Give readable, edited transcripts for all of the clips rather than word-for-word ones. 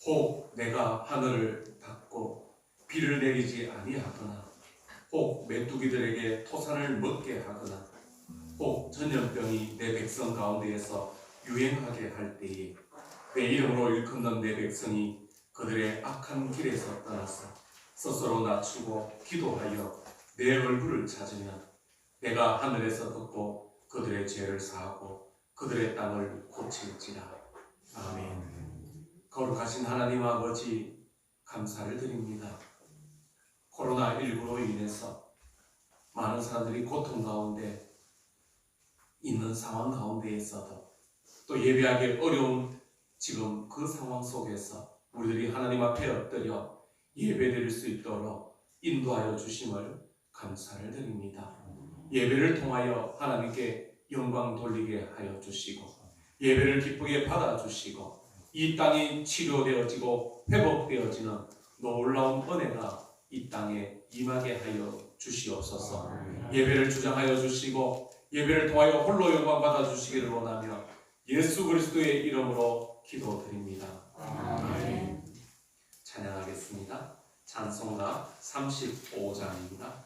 혹 내가 하늘을 닫고 비를 내리지 아니하거나 혹 메뚜기들에게 토산을 먹게 하거나 혹 전염병이 내 백성 가운데에서 유행하게 할 때에 내 이름으로 일컫는 내 백성이 그들의 악한 길에서 떠나서 스스로 낮추고 기도하여 내 얼굴을 찾으면 내가 하늘에서 듣고 그들의 죄를 사하고 그들의 땅을 고칠지라. 아멘. 거룩하신 하나님 아버지, 감사를 드립니다. 코로나19로 인해서 많은 사람들이 고통 가운데 있는 상황 가운데에서도 또 예배하기 어려운 지금 그 상황 속에서 우리들이 하나님 앞에 엎드려 예배드릴 수 있도록 인도하여 주심을 감사를 드립니다. 예배를 통하여 하나님께 영광 돌리게 하여 주시고 예배를 기쁘게 받아주시고 이 땅이 치료되어지고 회복되어지는 놀라운 은혜가 이 땅에 임하게 하여 주시옵소서. 예배를 주장하여 주시고 예배를 통하여 홀로 영광 받아주시기를 원하며 예수 그리스도의 이름으로 기도드립니다. 아멘. 찬양하겠습니다. 찬송가 35장입니다.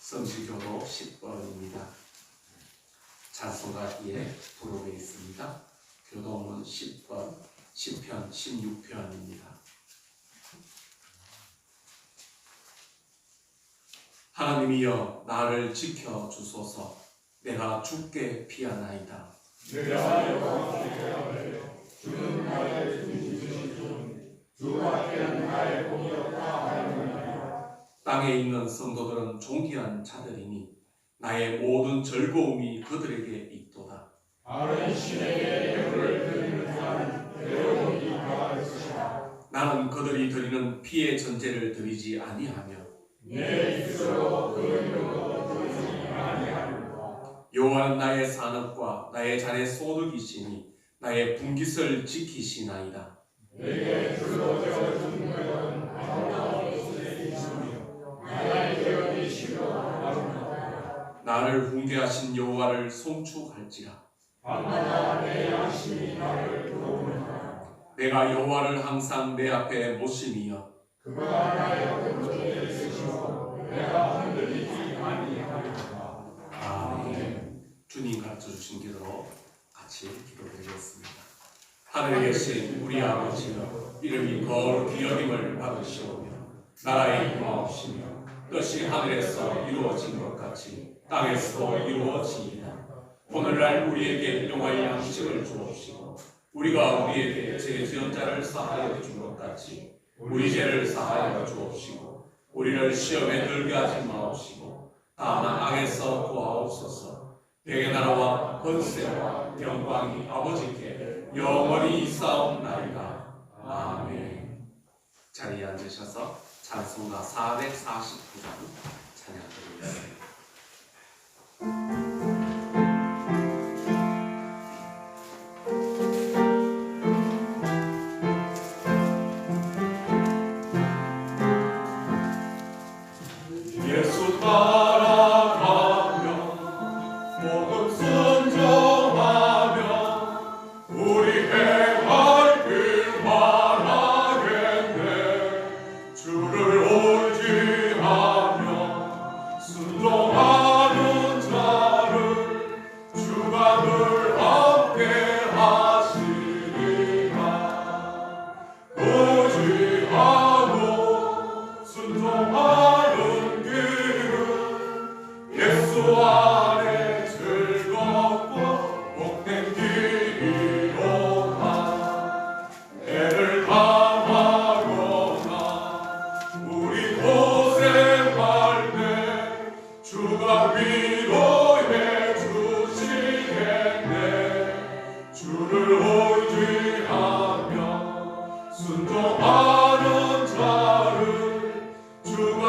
성시교도 10번입니다. 찬송가 2에 부록에 있습니다. 교동은 10번, 10편, 16편입니다. 하나님이여 나를 지켜주소서. 내가 주께 피하나이다. 주는 나의 주시는 주 앞에는 나의 공의롭다 하였느니라. 땅에 있는 성도들은 존귀한 자들이니 나의 모든 즐거움이 그들에게 있도다. 바른 신에게 예물을 드리는 자는 괴로움이 더할 것이다. 나는 그들이 드리는 피의 전제를 드리지 아니하며 내 입술로 그 이름으로 부르지 아니하리로다. 여호와는 나의 산업과 나의 잔의 소득이시니 나의 분깃을 지키시나이다. 내게 주어져 준 것은 아무나 없으시며 나를 훈계하신 여호와를 송축할지라. 밤마다 내 양심이 나를 도우느니라. 내가 여호와를 항상 내 앞에 모심이여 그가 나의 오른쪽에 있으시고 내가 흔들리지 아니하리라. 아멘. 주님 가르쳐 주신 기도로 같이 기도드리겠습니다. 하늘에 계신 우리 아버지여, 이름이 거룩히 여김을 받으시오며 나라의 임하옵시며 뜻이 하늘에서 이루어진 것 같이 땅에서도 이루어지이다. 오늘날 우리에게 일용할 양식을 주옵시고 우리가 우리에게 죄 지은 자를 사하여 준 것 같이 우리 죄를 사하여 주옵시고 우리를 시험에 들게 하지 마옵시고 다만 악에서 구하옵소서. 대개 나라와 권세와 영광이 아버지께 영원히 있사옵나이다. 아멘. 자리에 앉으셔서 찬송가 449장 찬양드리겠습니다. 예수 따라가며 모든 순종하며 우리 행할 길 바라겠네. 주를 의지하며 순종하는 자를 주가 늘 함께 하시리라. 의지하고 순종하는 길은 예수 안에 즐겁고 복된 길이로다. 애를 당하거나 우리 고생할 때 주가 위로해 주시겠네. 주를 의지하며 순종하는 자를 주가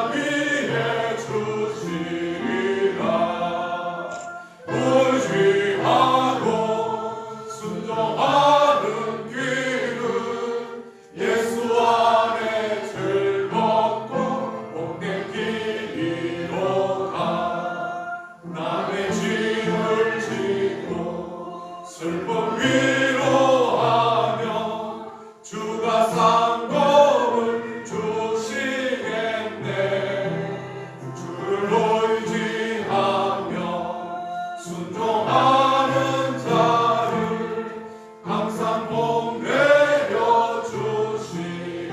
합의해 주시리라. 의지하고 순종하는 길은 예수 안에 즐겁고 복된 길이로다. 남의 짐을 지고 슬픔 위로하며 주가 상급을 주시겠네. 주를 의지하며 순종하는 자를 항상 복 내려 주시리라.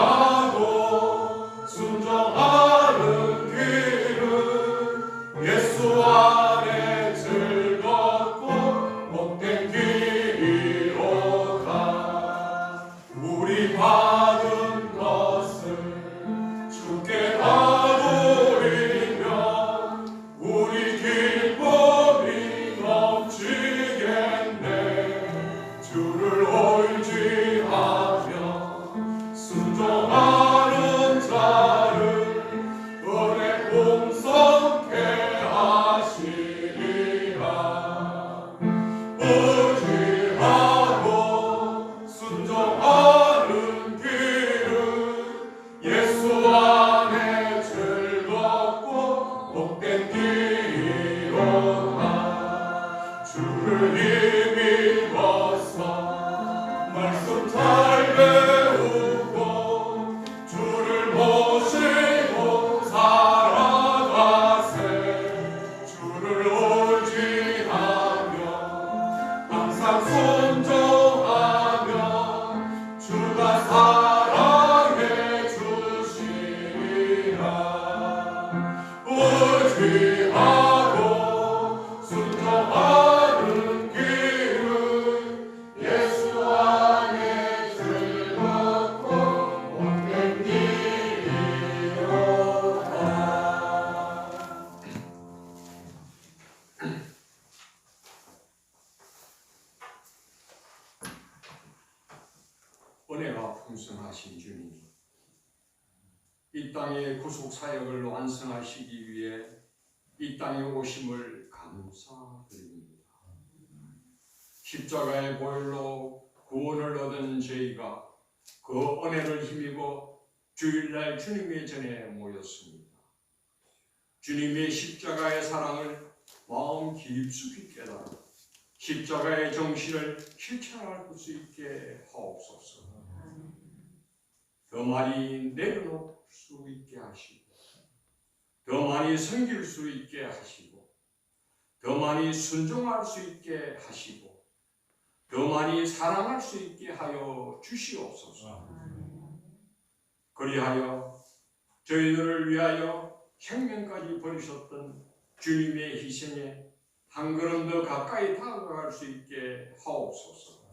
의지하고 순종하는 길은 예수 안에 즐겁고 복된 길이로다. 우리 받은 것을 주께 다 드리며 우리 기쁨이 넘치겠네. 주를 의지하며 순종하는 자를 은혜 풍성케 하시리라. 의지하고 순종하는 길은 예수 안에 즐겁고 복된 길이로다. 주를 힘입어서 말씀 잘 배우고 주를 모시고 살아가세. 주를 의지하며 항상 순종하며 주가 사랑해 주시리라. 의지하고 순종하는 길은 예수 안에 즐겁고 복된 길이로다. 은혜가 풍성하신 주님, 이 땅의 구속 사역을 완성하시기 위해 이 땅에 오심을 감사드립니다. 십자가의 보혈로 구원을 얻은 저희가 그 은혜를 힘입어 주일날 주님의 전에 모였습니다. 주님의 십자가의 사랑을 마음 깊숙이 깨달아 십자가의 정신을 실천할 수 있게 하옵소서. 더 많이 내려놓을 수 있게 하시고, 더 많이 섬길 수 있게 하시고, 더 많이 순종할 수 있게 하시고, 더 많이 사랑할 수 있게 하여 주시옵소서. 그리하여 저희들을 위하여 생명까지 버리셨던 주님의 희생에 한 걸음 더 가까이 다가갈 수 있게 하옵소서.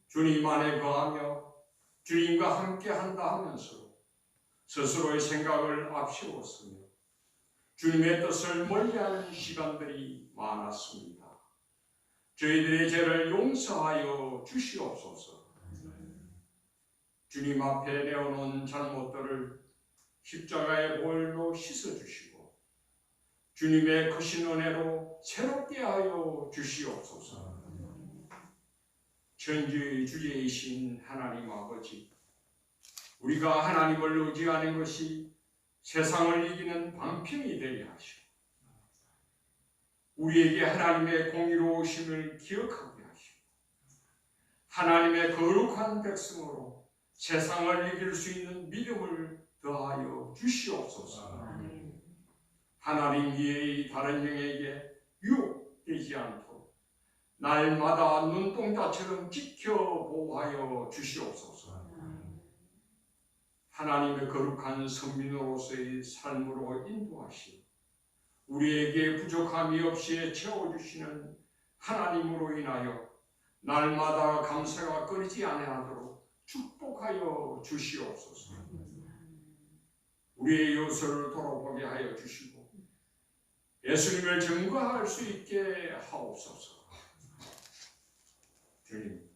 주님 안에 거하며 주님과 함께 한다 하면서 스스로의 생각을 앞세웠으며 주님의 뜻을 멀리하는 시간들이 많았습니다. 저희들의 죄를 용서하여 주시옵소서. 주님 앞에 내어놓은 잘못들을 십자가의 보혈로 씻어주시고 주님의 크신 은혜로 새롭게 하여 주시옵소서. 천지의 주제이신 하나님 아버지, 우리가 하나님을 의지하는 것이 세상을 이기는 방편이 되게 하시고 우리에게 하나님의 공의로우심을 기억하게 하시고 하나님의 거룩한 백성으로 세상을 이길 수 있는 믿음을 더하여 주시옵소서. 하나님 외의 다른 영에게 유혹되지 않도록 날마다 눈동자처럼 지켜보호하여 주시옵소서. 하나님의 거룩한 선민으로서의 삶으로 인도하시고 우리에게 부족함이 없이 채워주시는 하나님으로 인하여 날마다 감사가 끊이지 아니하도록 축복하여 주시옵소서. 우리의 요소를 돌아보게 하여 주시고 예수님을 증거할 수 있게 하옵소서. 주님,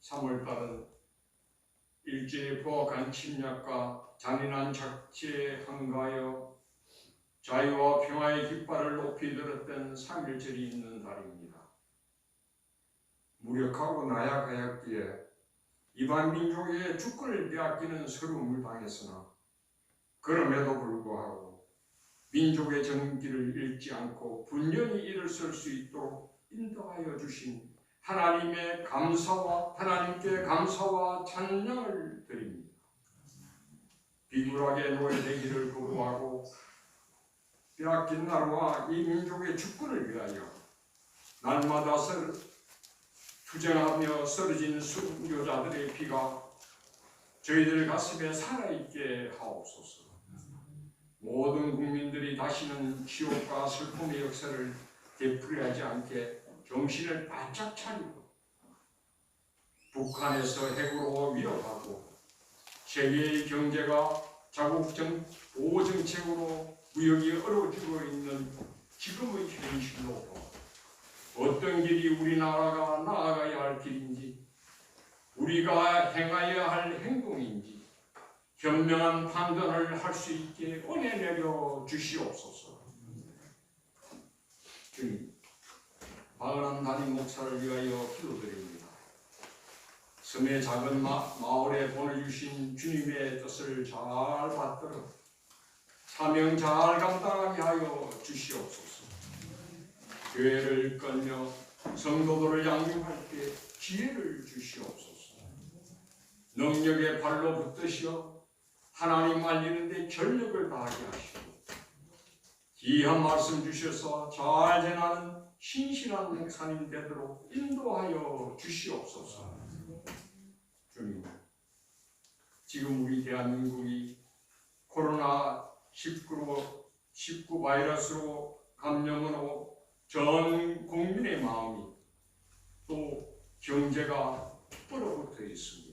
3월달은 일제의 부악한 침략과 잔인한 착취에 항거하여 자유와 평화의 깃발을 높이 들었던 3.1절이 있는 달입니다. 무력하고 나약하였기에 이반 민족의 주권을 빼앗기는 서러움을 당했으나 그럼에도 불구하고 민족의 정기를 잃지 않고 분연히 일어설 수 있도록 인도하여 주신 하나님께 감사와 찬양을 드립니다. 비굴하게 노예되기를 거부하고 빼앗긴 나라와 이 민족의 주권을 위하여 날마다 투쟁하며 쓰러진 순교자들의 피가 저희들 가슴에 살아있게 하옵소서. 모든 국민들이 다시는 치욕과 슬픔의 역사를 되풀이하지 않게 정신을 바짝 차리고 북한에서 핵으로 위협하고 세계의 경제가 자국 보호 정책으로 무역이 얼어지고 있는 지금의 현실로 어떤 길이 우리나라가 나아가야 할 길인지 우리가 행하여야 할 행동인지 현명한 판단을 할 수 있게 은혜 내려 주시옵소서. 주님, 박은환 담임 목사를 위하여 기도드립니다. 섬의 작은 마을에 보내주신 주님의 뜻을 잘 받들어 사명 잘 감당하게 하여 주시옵소서. 교회를 이끌며 성도들을 양육할 때 지혜를 주시옵소서. 능력의 발로 붙드시어 하나님 알리는 데 전력을 다하게 하시고 귀한 말씀 주셔서 잘 전하는 신실한 목사님 되도록 인도하여 주시옵소서. 주님, 지금 우리 대한민국이 코로나19 바이러스로 감염으로 전 국민의 마음이 또 경제가 얼어붙어 있습니다.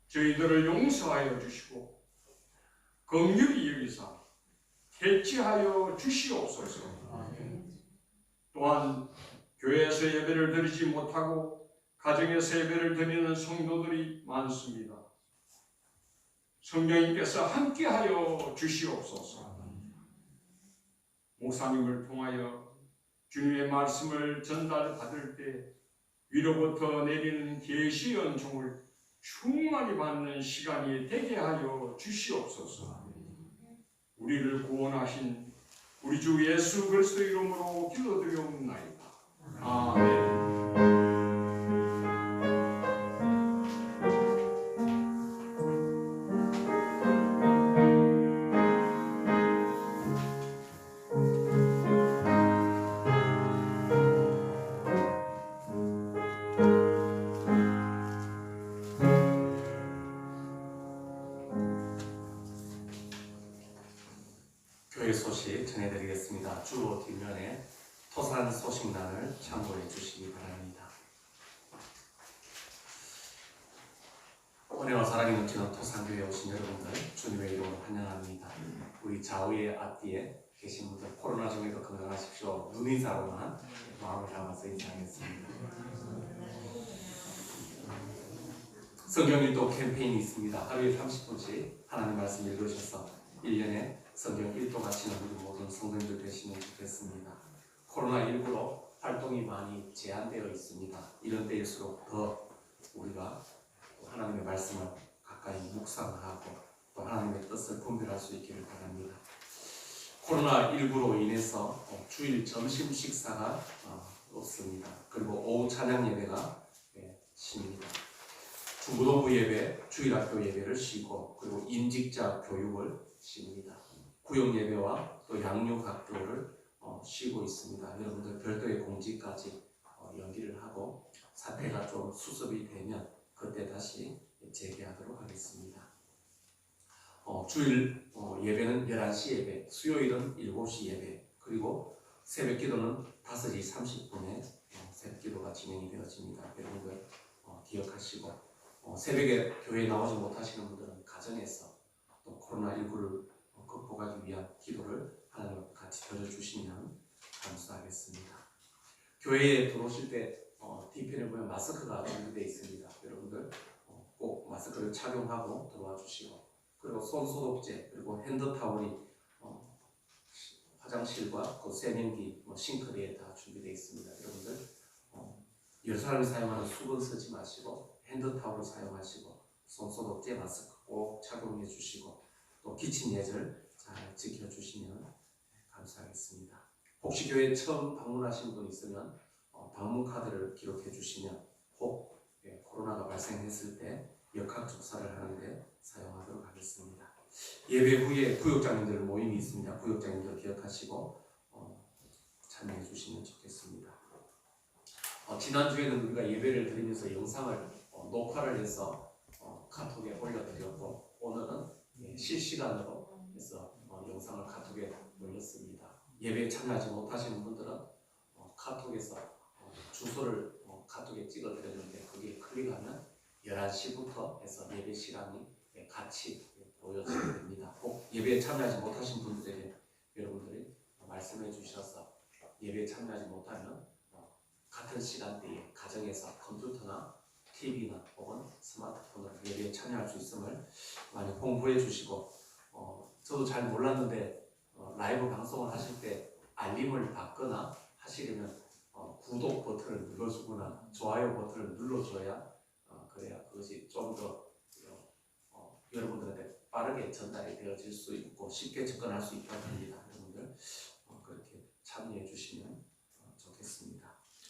저희들을 용서하여 주시고 긍휼히 여기사 대치하여 주시옵소서. 또한 교회에서 예배를 드리지 못하고 가정에서 예배를 드리는 성도들이 많습니다. 성령님께서 함께하여 주시옵소서. 목사님을 통하여 주님의 말씀을 전달받을 때 위로부터 내리는 계시의 은총을 충만히 받는 시간이 되게 하여 주시옵소서. 우리를 구원하신 우리 주 예수 그리스도 이름으로 기도드리옵나이다. 아멘. 교회 소식 전해드리겠습니다. 주로 뒷면에 토산 소식란을 참고해 주시기 바랍니다. 은혜와 사랑이 넘치는 토산교회에 오신 여러분들 주님의 이름으로 환영합니다. 우리 좌우의 앞뒤에 계신 분들 코로나 중에도 건강하십시오. 눈인사로만 마음을 담아서 인사하겠습니다. 성경 일독 캠페인이 있습니다. 하루에 30분씩 하나님 말씀 읽으셔서 1년에 성경 1도 가치는 우리 모든 성도님들 되시면 좋겠습니다. 코로나19로 활동이 많이 제한되어 있습니다. 이런 때일수록 더 우리가 하나님의 말씀을 가까이 묵상하고 또 하나님의 뜻을 분별할 수 있기를 바랍니다. 코로나19로 인해서 주일 점심 식사가 없습니다. 그리고 오후 찬양 예배가 쉽니다. 중고등부 예배, 주일학교 예배를 쉬고 그리고 임직자 교육을 쉽니다. 구역 예배와 또 양육학교를 쉬고 있습니다. 여러분들 별도의 공지까지 연기를 하고 사태가 좀 수습이 되면 그때 다시 재개하도록 하겠습니다. 주일 예배는 11시 예배, 수요일은 7시 예배, 그리고 새벽 기도는 5시 30분에 새벽 기도가 진행이 되어집니다. 여러분들 기억하시고 새벽에 교회에 나오지 못하시는 분들은 가정에서 또 코로나19를 극복하기 위한 기도를 하나님 앞에 같이 드려주시면 감사하겠습니다. 교회에 들어오실 때 뒤편에 보면 마스크가 준비되어 있습니다. 여러분들 꼭 마스크를 착용하고 들어와 주시고 그리고 손소독제 그리고 핸드타올이 화장실과 그 세면기 싱크대에 다 준비되어 있습니다. 여러분들 여러 사람이 사용하는 수건 쓰지 마시고 핸드타올을 사용하시고 손소독제 마스크 꼭 착용해 주시고 또 기침 예절 잘 지켜주시면 감사하겠습니다. 혹시 교회 처음 방문하신 분 있으면 방문 카드를 기록해 주시면 혹 코로나가 발생했을 때 역학조사를 하는데 사용하도록 하겠습니다. 예배 후에 구역장님들 모임이 있습니다. 구역장님들 기억하시고 참여해 주시면 좋겠습니다. 지난주에는 우리가 예배를 드리면서 영상을 녹화를 해서 카톡에 올려드렸고 오늘은 실시간으로 해서 영상을 카톡에 올렸습니다. 예배에 참여하지 못하시는 분들은 카톡에서 주소를 카톡에 찍어드렸는데 거기에 클릭하면 11시부터 해서 예배 시간이 같이 보여지게 됩니다. 꼭 예배에 참여하지 못하신 분들에게 여러분들이 말씀해 주셔서 예배에 참여하지 못하면 같은 시간대에 가정에서 컴퓨터나 TV나 혹은 스마트폰으로 예배에 참여할 수 있음을 많이 홍보해 주시고 저도 잘 몰랐는데 라이브 방송을 하실 때 알림을 받거나 하시려면 구독 버튼을 눌러주거나 좋아요 버튼을 눌러줘야 그래야 그것이 좀 더 여러분들한테 빠르게 전달이 되어질 수 있고 쉽게 접근할 수 있다고 합니다. 여러분들 그렇게 참여해 주시면 좋겠습니다.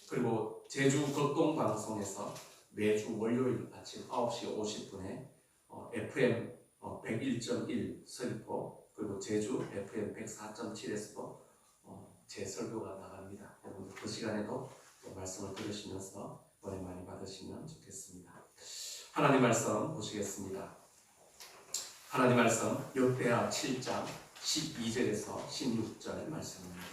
그리고 제주 극동방송에서 매주 월요일 아침 9시 50분에 FM 101.1 서귀포 그리고 제주 FM 104.7에서도 제 설교가 나갑니다. 여러분 그 시간에도 또 말씀을 들으시면서 은혜 많이 받으시면 좋겠습니다. 하나님 말씀 보시겠습니다. 하나님 말씀 역대하 7장 12절에서 16절 말씀입니다.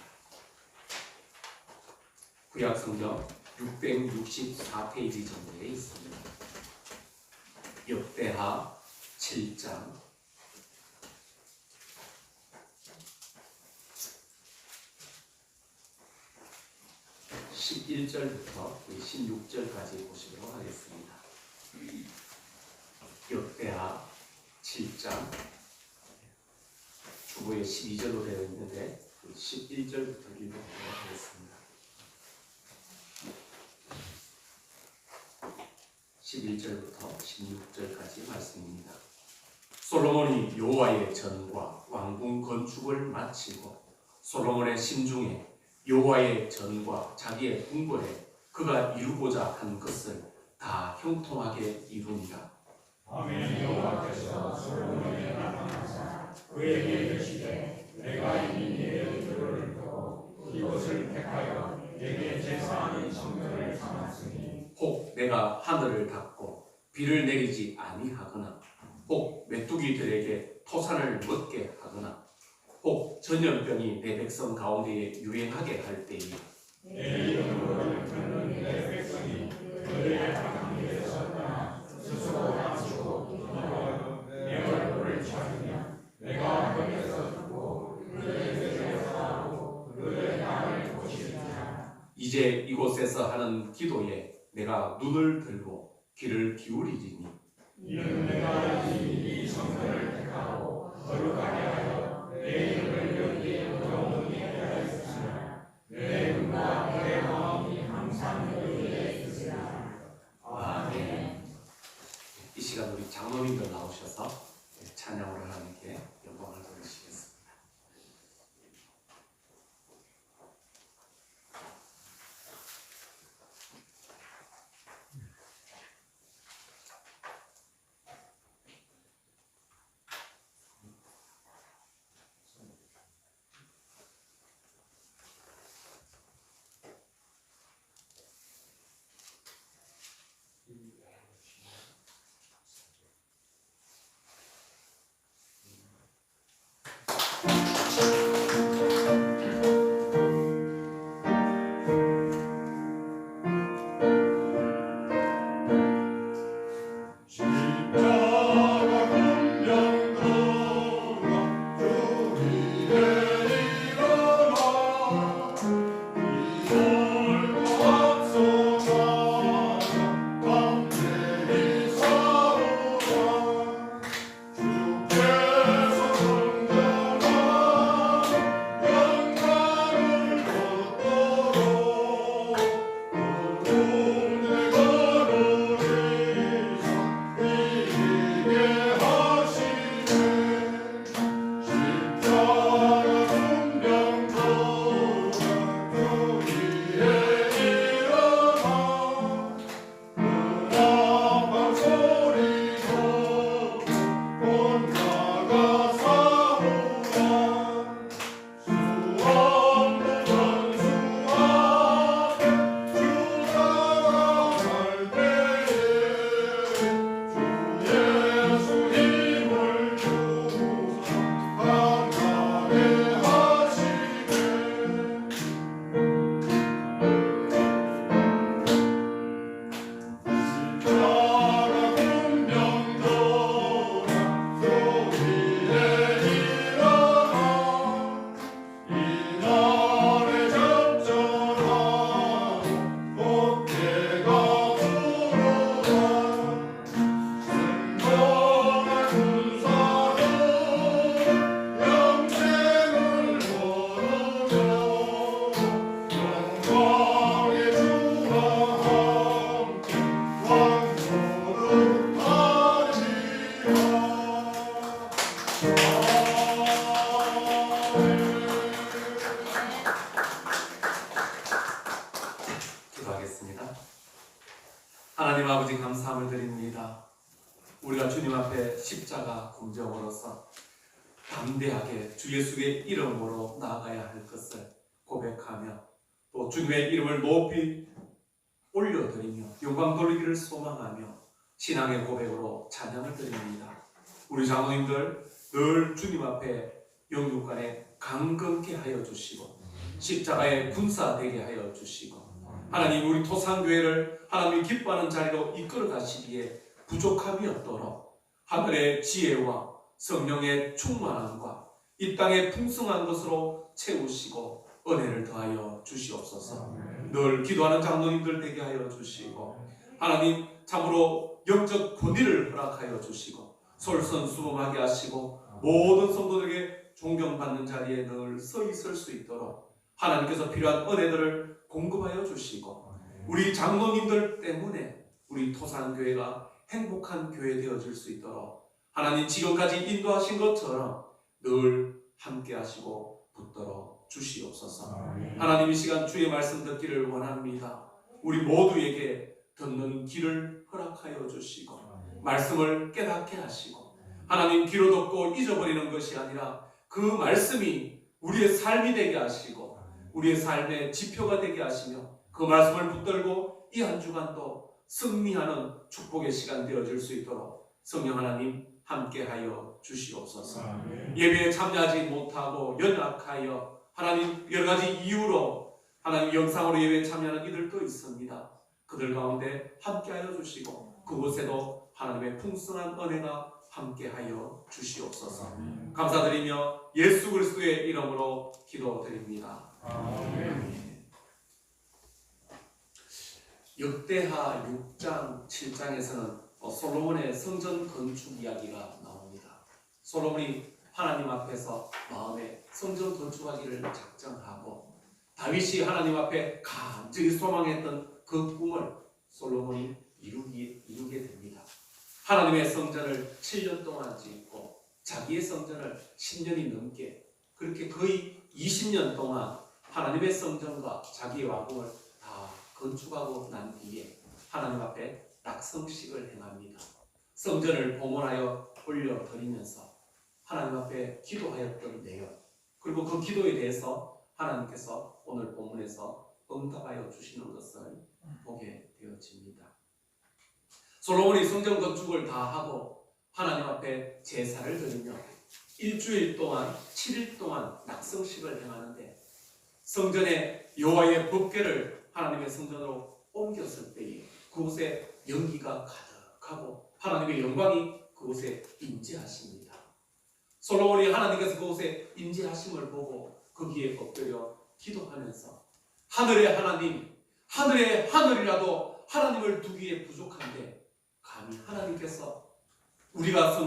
구약 성경 664페이지 정도에 있습니다. 역대하 7장 11절부터 16절까지 보시도록 하겠습니다. 역대하 7장 주보에 12절로 되어 있는데 11절부터 읽어보도록 하겠습니다. 11절부터 16절까지 말씀입니다. 솔로몬이 여호와의 전과 왕궁 건축을 마치고 솔로몬의 심중에 여호와의 전과 자기의 궁궐에 그가 이루고자 한 것을 다 형통하게 이루니라. 아멘. 여호와께서 솔로몬에게 나타나사 그에게 이르시되 내가 이미 네의 기도를 듣고 이곳을 택하여 내게 제사하는 성전을 삼았으니 혹 내가 하늘을 닫고 비를 내리지 아니하거나 혹 메뚜기들에게 토산을 먹게 하거나 혹 전염병이 내 백성 가운데에 유행하게 할 때에 내 이름으로 듣는 내 백성이 그들의 방 위에서 떠나 스스로 낮추고 기도하여 내 얼굴을 찾으면 내가 거기서 듣고 그들에게 사하고 그들의 땅을 고치리라. 이제 이곳에서 하는 기도에 내가 눈을 들고 귀를 기울이리니 이는 내가 이 성전을 택하고 거룩하게 하여 내 이름을 여기에 영원히 하였으나 내 눈과 내 마음이 항상 여기에 있으리라. 아멘. 이 시간 우리 장로님들 나오셔서 찬양으로 하나님께 영광을 돌리시겠습니다. 하나님 아버지 감사함을 드립니다. 우리가 주님 앞에 십자가 공정으로서 담대하게 주 예수의 이름으로 나아가야 할 것을 고백하며 또 주님의 이름을 높이 올려드리며 영광 돌리기를 소망하며 신앙의 고백으로 찬양을 드립니다. 우리 장로님들 늘 주님 앞에 영육간에 강건케 하여 주시고 십자가의 군사 되게 하여 주시고 하나님 우리 토산교회를 하나님이 기뻐하는 자리로 이끌어 가시기에 부족함이 없도록 하늘의 지혜와 성령의 충만함과 이 땅의 풍성한 것으로 채우시고 은혜를 더하여 주시옵소서. 늘 기도하는 장로님들 되게 하여 주시고 하나님 참으로 영적 권위를 허락하여 주시고 솔선수범하게 하시고 모든 성도들에게 존경받는 자리에 늘 서 있을 수 있도록 하나님께서 필요한 은혜들을 공급하여 주시고 우리 장로님들 때문에 우리 토산교회가 행복한 교회 되어질 수 있도록 하나님 지금까지 인도하신 것처럼 늘 함께 하시고 붙들어 주시옵소서. 하나님 이 시간 주의 말씀 듣기를 원합니다. 우리 모두에게 듣는 길을 허락하여 주시고 말씀을 깨닫게 하시고 하나님 귀로 듣고 잊어버리는 것이 아니라 그 말씀이 우리의 삶이 되게 하시고 우리의 삶의 지표가 되게 하시며 그 말씀을 붙들고 이 한 주간도 승리하는 축복의 시간 되어질 수 있도록 성령 하나님 함께하여 주시옵소서. 예배에 참여하지 못하고 연약하여 하나님 여러 가지 이유로 하나님 영상으로 예배에 참여하는 이들도 있습니다. 그들 가운데 함께하여 주시고 그곳에도 하나님의 풍성한 은혜가 함께하여 주시옵소서. 감사드리며 예수 그리스도의 이름으로 기도드립니다. 아멘. 역대하 6장 7장에서는 솔로몬의 성전 건축 이야기가 나옵니다. 솔로몬이 하나님 앞에서 마음에 성전 건축하기를 작정하고 다윗이 하나님 앞에 간절히 소망했던 그 꿈을 솔로몬이 이루게 됩니다. 하나님의 성전을 7년 동안 짓고 자기의 성전을 10년이 넘게 그렇게 거의 20년 동안 하나님의 성전과 자기의 왕궁을 다 건축하고 난 뒤에 하나님 앞에 낙성식을 행합니다. 성전을 봉헌하여 올려드리면서 하나님 앞에 기도하였던 내용 그리고 그 기도에 대해서 하나님께서 오늘 본문에서 응답하여 주시는 것을 보게 되어집니다. 솔로몬이 성전 건축을 다 하고 하나님 앞에 제사를 드리며 일주일 동안 7일 동안 낙성식을 행하는데 성전에 여호와의 법궤를 하나님의 성전으로 옮겼을 때에 그곳에 연기가 가득하고 하나님의 영광이 그곳에 임재하십니다. 솔로몬이 하나님께서 그곳에 임재하심을 보고 거기에 엎드려 기도하면서 하늘의 하나님, 하늘의 하늘이라도 하나님을 두기에 부족한데 감히 하나님께서 우리가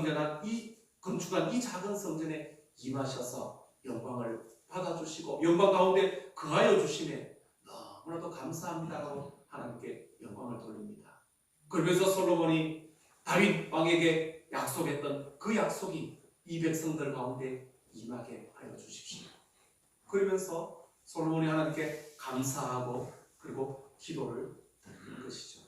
건축한 이 작은 성전에 임하셔서 영광을 받아주시고 영광 가운데 거하여 주심에 너무나도 감사합니다라고 하나님께 영광을 돌립니다. 그러면서 솔로몬이 다윗 왕에게 약속했던 그 약속이 이 백성들 가운데 임하게 하여 주십시오. 그러면서 솔로몬이 하나님께 감사하고 그리고 기도를 드리는 것이죠.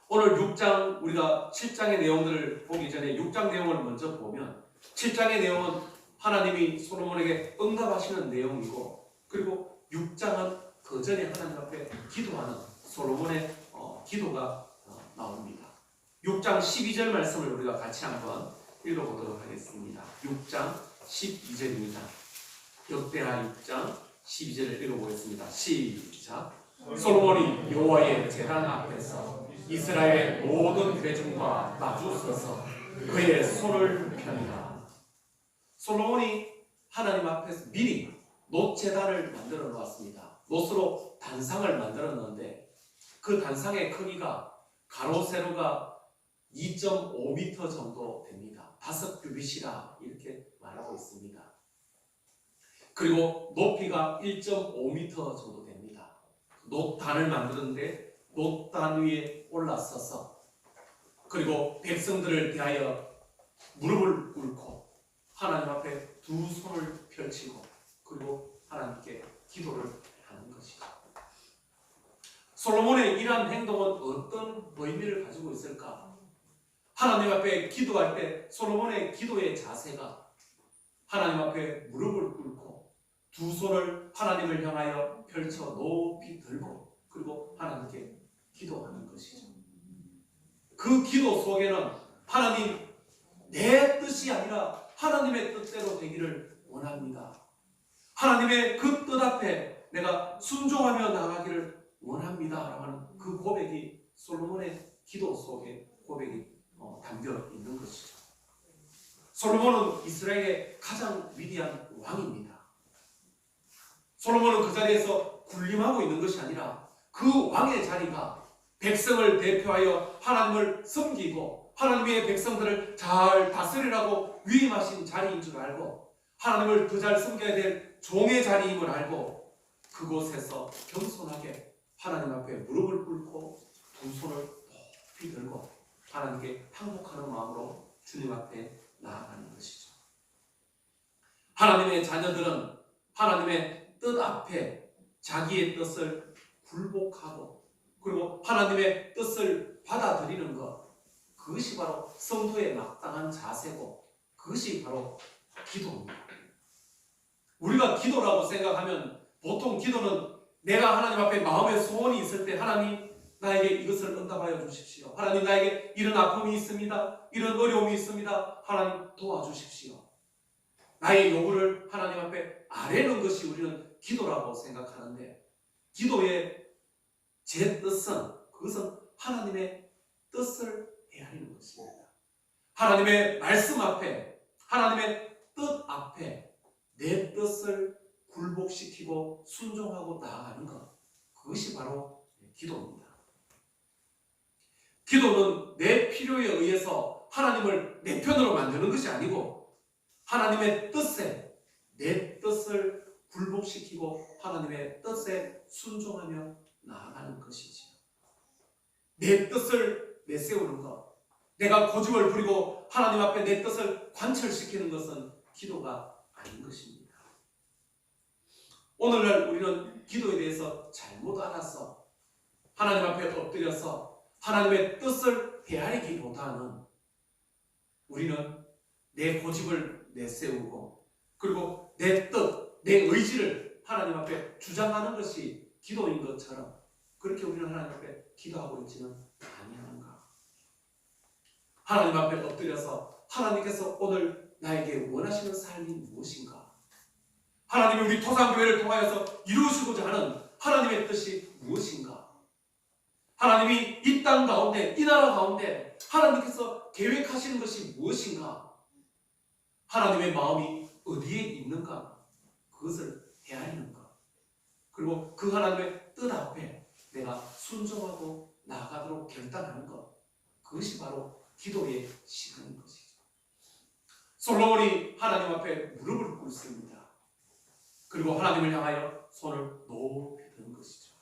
오늘 6장 우리가 7장의 내용들을 보기 전에 6장 내용을 먼저 보면 7장의 내용은 하나님이 솔로몬에게 응답하시는 내용이고 그리고 6장은 그 전에 하나님 앞에 기도하는 솔로몬의 기도가 나옵니다. 6장 12절 말씀을 우리가 같이 한번 읽어보도록 하겠습니다. 6장 12절입니다. 역대하 6장 12절을 읽어보겠습니다. 시작. 솔로몬이 여호와의 제단 앞에서 이스라엘 모든 회중과 마주 서서 그의 손을 펴니라. 솔로몬이 하나님 앞에서 미리 놋제단을 만들어 놓았습니다. 놋으로 단상을 만들어 놓는데 그 단상의 크기가 가로 세로가 2.5m 정도 됩니다. 5규빗이라 이렇게 말하고 있습니다. 그리고 높이가 1.5m 정도 됩니다. 놋단을 만드는데 놋단 위에 올라서서 그리고 백성들을 대하여 무릎을 꿇고 하나님 앞에 두 손을 펼치고 그리고 하나님께 기도를 하는 것이죠. 솔로몬의 이러한 행동은 어떤 의미를 가지고 있을까? 하나님 앞에 기도할 때 솔로몬의 기도의 자세가 하나님 앞에 무릎을 꿇고 두 손을 하나님을 향하여 펼쳐 높이 들고 그리고 하나님께 기도하는 것이죠. 그 기도 속에는 하나님 내 뜻이 아니라 하나님의 뜻대로 되기를 원합니다. 하나님의 그 뜻 앞에 내가 순종하며 나가기를 원합니다. 라는 그 고백이 솔로몬의 기도 속에 고백이 담겨 있는 것이죠. 솔로몬은 이스라엘의 가장 위대한 왕입니다. 솔로몬은 그 자리에서 군림하고 있는 것이 아니라 그 왕의 자리가 백성을 대표하여 하나님을 섬기고 하나님의 백성들을 잘 다스리라고 위임하신 자리인 줄 알고 하나님을 더 잘 섬겨야 될 종의 자리임을 알고 그곳에서 겸손하게 하나님 앞에 무릎을 꿇고 두 손을 높이 들고 하나님께 항복하는 마음으로 주님 앞에 나아가는 것이죠. 하나님의 자녀들은 하나님의 뜻 앞에 자기의 뜻을 굴복하고 그리고 하나님의 뜻을 받아들이는 것, 그것이 바로 성도의 마땅한 자세고 그것이 바로 기도입니다. 우리가 기도라고 생각하면 보통 기도는 내가 하나님 앞에 마음의 소원이 있을 때 하나님 나에게 이것을 응답하여 주십시오. 하나님 나에게 이런 아픔이 있습니다. 이런 어려움이 있습니다. 하나님 도와주십시오. 나의 요구를 하나님 앞에 아뢰는 것이 우리는 기도라고 생각하는데 기도의 제 뜻은 그것은 하나님의 뜻을 헤아리는 것입니다. 하나님의 말씀 앞에 하나님의 뜻 앞에 내 뜻을 굴복시키고 순종하고 나아가는 것, 그것이 바로 기도입니다. 기도는 내 필요에 의해서 하나님을 내 편으로 만드는 것이 아니고 하나님의 뜻에 내 뜻을 굴복시키고 하나님의 뜻에 순종하며 나아가는 것이지요. 내 뜻을 내세우는 것, 내가 고집을 부리고 하나님 앞에 내 뜻을 관철시키는 것은 기도가 아닌 것입니다. 오늘날 우리는 기도에 대해서 잘못 알아서 하나님 앞에 엎드려서 하나님의 뜻을 헤아리기보다는 우리는 내 고집을 내세우고 그리고 내 뜻, 내 의지를 하나님 앞에 주장하는 것이 기도인 것처럼 그렇게 우리는 하나님 앞에 기도하고 있지는 아니한가. 하나님 앞에 엎드려서 하나님께서 오늘 나에게 원하시는 삶이 무엇인가? 하나님이 우리 토산교회를 통하여서 이루시고자 하는 하나님의 뜻이 무엇인가? 하나님이 이 땅 가운데, 이 나라 가운데 하나님께서 계획하시는 것이 무엇인가? 하나님의 마음이 어디에 있는가? 그것을 헤아리는 것. 그리고 그 하나님의 뜻 앞에 내가 순종하고 나아가도록 결단하는 것. 그것이 바로 기도의 시간인 것이죠. 솔로몬이 하나님 앞에 무릎을 꿇습니다. 그리고 하나님을 향하여 손을 높이 드는 것이죠.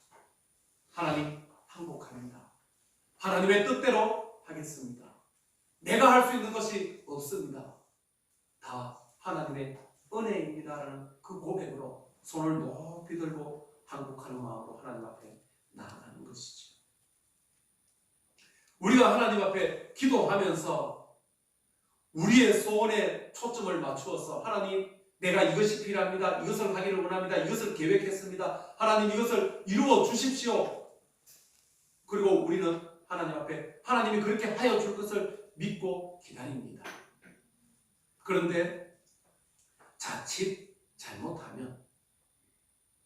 하나님, 항복합니다. 하나님의 뜻대로 하겠습니다. 내가 할 수 있는 것이 없습니다. 다 하나님의 은혜입니다라는 그 고백으로 손을 높이 들고 항복하는 마음으로 하나님 앞에 나아가는 것이죠. 우리가 하나님 앞에 기도하면서 우리의 소원에 초점을 맞추어서 하나님, 내가 이것이 필요합니다. 이것을 하기를 원합니다. 이것을 계획했습니다. 하나님, 이것을 이루어 주십시오. 그리고 우리는 하나님 앞에 하나님이 그렇게 하여 줄 것을 믿고 기다립니다. 그런데 자칫 잘못하면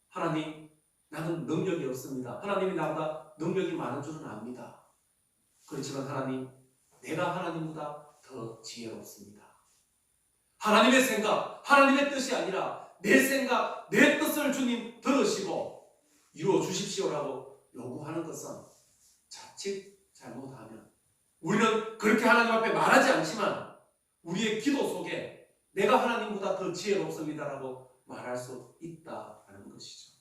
하나님, 나는 능력이 없습니다. 하나님이 나보다 능력이 많은 줄은 압니다. 그렇지만 하나님, 내가 하나님보다 더 지혜롭습니다. 하나님의 생각, 하나님의 뜻이 아니라 내 생각, 내 뜻을 주님 들으시고 이루어 주십시오라고 요구하는 것은 자칫 잘못하면 우리는 그렇게 하나님 앞에 말하지 않지만 우리의 기도 속에 내가 하나님보다 더 지혜롭습니다라고 말할 수 있다는 것이죠.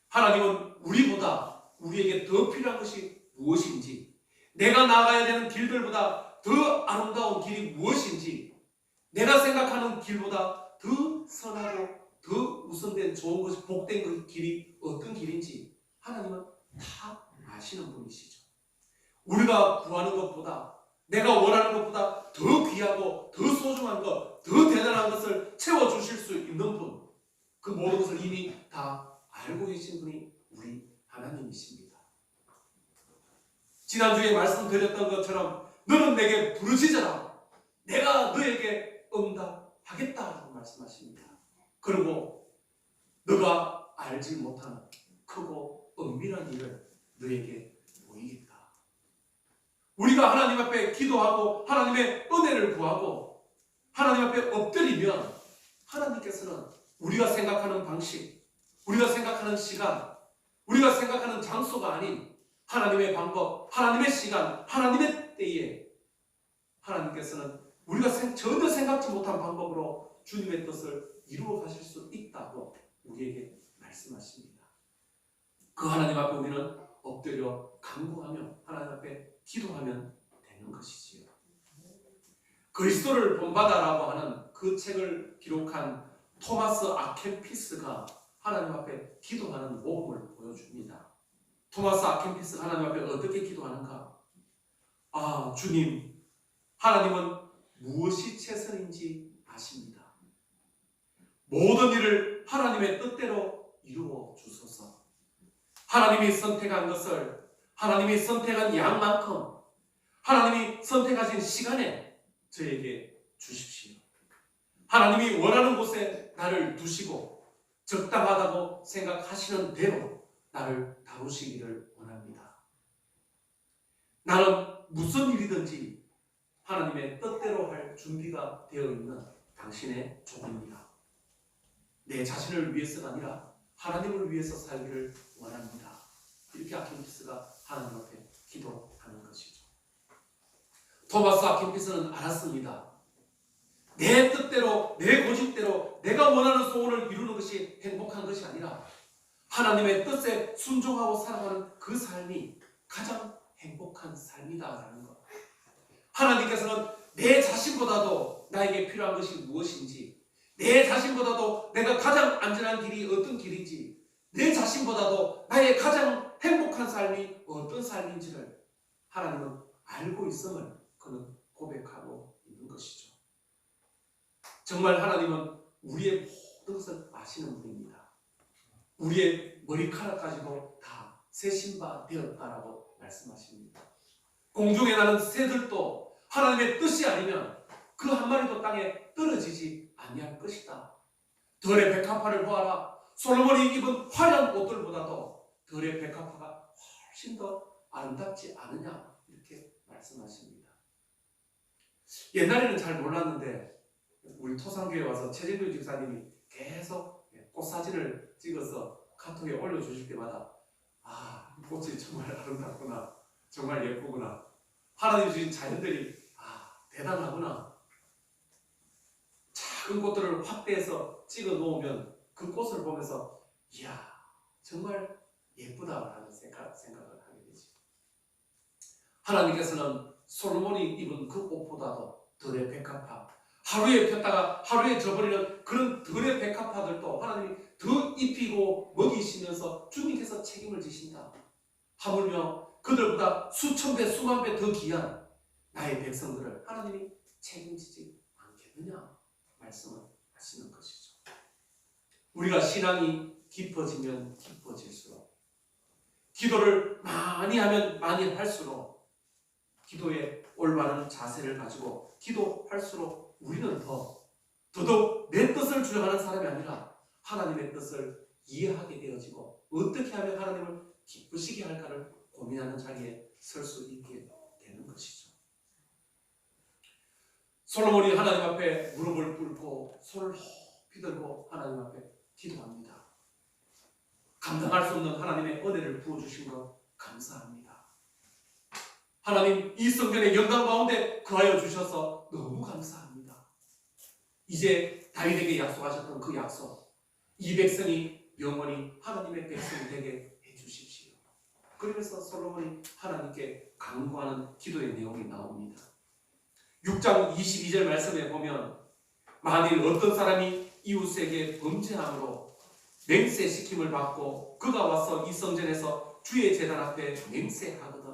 하나님은 우리보다 우리에게 더 필요한 것이 무엇인지, 내가 나아가야 되는 길들보다 더 아름다운 길이 무엇인지, 내가 생각하는 길보다 더 선하고 더 우선된 좋은 것이 복된 그 길이 어떤 길인지 하나님은 다 아시는 분이시죠. 우리가 구하는 것보다, 내가 원하는 것보다 더 귀하고 더 소중한 것, 더 대단한 것을 채워주실 수 있는 분, 그 모든 것을 이미 다 알고 계신 분이 우리 하나님이십니다. 지난주에 말씀드렸던 것처럼 너는 내게 부르짖어라, 내가 너에게 응답하겠다라고 말씀하십니다. 그리고 너가 알지 못하는 크고 은밀한 일을 너에게 보이겠다. 우리가 하나님 앞에 기도하고 하나님의 은혜를 구하고 하나님 앞에 엎드리면 하나님께서는 우리가 생각하는 방식, 우리가 생각하는 시간, 우리가 생각하는 장소가 아닌 하나님의 방법, 하나님의 시간, 하나님의 때에 하나님께서는 우리가 전혀 생각지 못한 방법으로 주님의 뜻을 이루어 가실 수 있다고 우리에게 말씀하십니다. 그 하나님 앞에 우리는 엎드려 간구하며 하나님 앞에 기도하면 되는 것이지요. 그리스도를 본받아라고 하는 그 책을 기록한 토마스 아켄피스가 하나님 앞에 기도하는 모범을 보여줍니다. 토마스 아켄피스가 하나님 앞에 어떻게 기도하는가? 아, 주님, 하나님은 무엇이 최선인지 아십니다. 모든 일을 하나님의 뜻대로 이루어 주소서. 하나님이 선택한 것을 하나님이 선택한 양만큼 하나님이 선택하신 시간에 저에게 주십시오. 하나님이 원하는 곳에 나를 두시고 적당하다고 생각하시는 대로 나를 다루시기를 원합니다. 나는 무슨 일이든지 하나님의 뜻대로 할 준비가 되어 있는 당신의 종입니다. 내 자신을 위해서가 아니라 하나님을 위해서 살기를 원합니다. 이렇게 아켄피스가 하나님 앞에 기도하는 것이죠. 토마스 아켄피스는 알았습니다. 내 뜻대로, 내 고집대로 내가 원하는 소원을 이루는 것이 행복한 것이 아니라 하나님의 뜻에 순종하고 살아가는 그 삶이 가장 행복한 삶이다라는 것. 하나님께서는 내 자신보다도 나에게 필요한 것이 무엇인지, 내 자신보다도 내가 가장 안전한 길이 어떤 길인지, 내 자신보다도 나의 가장 행복한 삶이 어떤 삶인지를 하나님은 알고 있음을 그는 고백하고 있는 것이죠. 정말 하나님은 우리의 모든 것을 아시는 분입니다. 우리의 머리카락까지도 다 세신 바 되었다라고 말씀하십니다. 공중에 나는 새들도 하나님의 뜻이 아니면 그 한 마리도 땅에 떨어지지 아니할 것이다. 들의 백합화를 보아라. 솔로몬이 입은 화려한 옷들보다도 들의 백합화가 훨씬 더 아름답지 않으냐, 이렇게 말씀하십니다. 옛날에는 잘 몰랐는데 우리 토산교회 와서 최진규 집사님이 계속 꽃사진을 찍어서 카톡에 올려주실 때마다 아, 꽃이 정말 아름답구나, 정말 예쁘구나, 하나님 주신 자연들이 대단하구나, 작은 꽃들을 확대해서 찍어 놓으면 그 꽃을 보면서 이야, 정말 예쁘다라는 생각을 하게 되지. 하나님께서는 솔로몬이 입은 그 옷보다도 들의 백합화, 하루에 폈다가 하루에 져버리는 그런 들의 백합화들도 하나님이 더 입히고 먹이시면서 주님께서 책임을 지신다. 하물며 그들보다 수천 배 수만 배 더 귀한 나의 백성들을 하나님이 책임지지 않겠느냐 말씀을 하시는 것이죠. 우리가 신앙이 깊어지면 깊어질수록, 기도를 많이 하면 많이 할수록, 기도에 올바른 자세를 가지고 기도할수록 우리는 더더욱 내 뜻을 주장하는 사람이 아니라 하나님의 뜻을 이해하게 되어지고 어떻게 하면 하나님을 기쁘시게 할까를 고민하는 자리에 설 수 있게 되는 것이죠. 솔로몬이 하나님 앞에 무릎을 꿇고 손을 높이 들고 하나님 앞에 기도합니다. 감당할 수 없는 하나님의 은혜를 부어주신 것 감사합니다. 하나님, 이 성전의 영광 가운데 거하여 주셔서 너무 감사합니다. 이제 다윗에게 약속하셨던 그 약속, 이 백성이 영원히 하나님의 백성이 되게 해주십시오. 그러면서 솔로몬이 하나님께 간구하는 기도의 내용이 나옵니다. 6장 22절 말씀에 보면 만일 어떤 사람이 이웃에게 범죄함으로 맹세시킴을 받고 그가 와서 이 성전에서 주의 제단 앞에 맹세하거든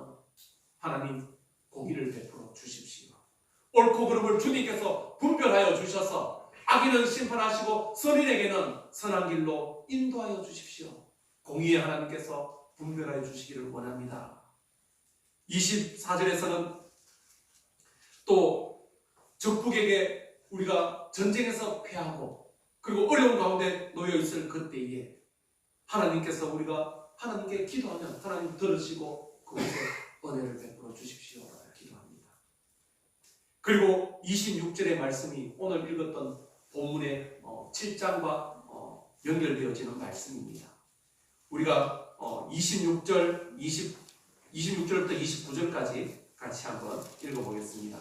하나님 공의를 베풀어 주십시오. 옳고 그름을 주님께서 분별하여 주셔서 악인은 심판하시고 선인에게는 선한 길로 인도하여 주십시오. 공의의 하나님께서 분별하여 주시기를 원합니다. 24절에서는 또 적국에게 우리가 전쟁에서 패하고 그리고 어려운 가운데 놓여 있을 그때에 하나님께서 우리가 하나님께 기도하면 하나님 들으시고 그곳에 은혜를 베풀어 주십시오 기도합니다. 그리고 26절의 말씀이 오늘 읽었던 본문의 7장과 연결되어지는 말씀입니다. 우리가 26절부터 29절까지 같이 한번 읽어보겠습니다.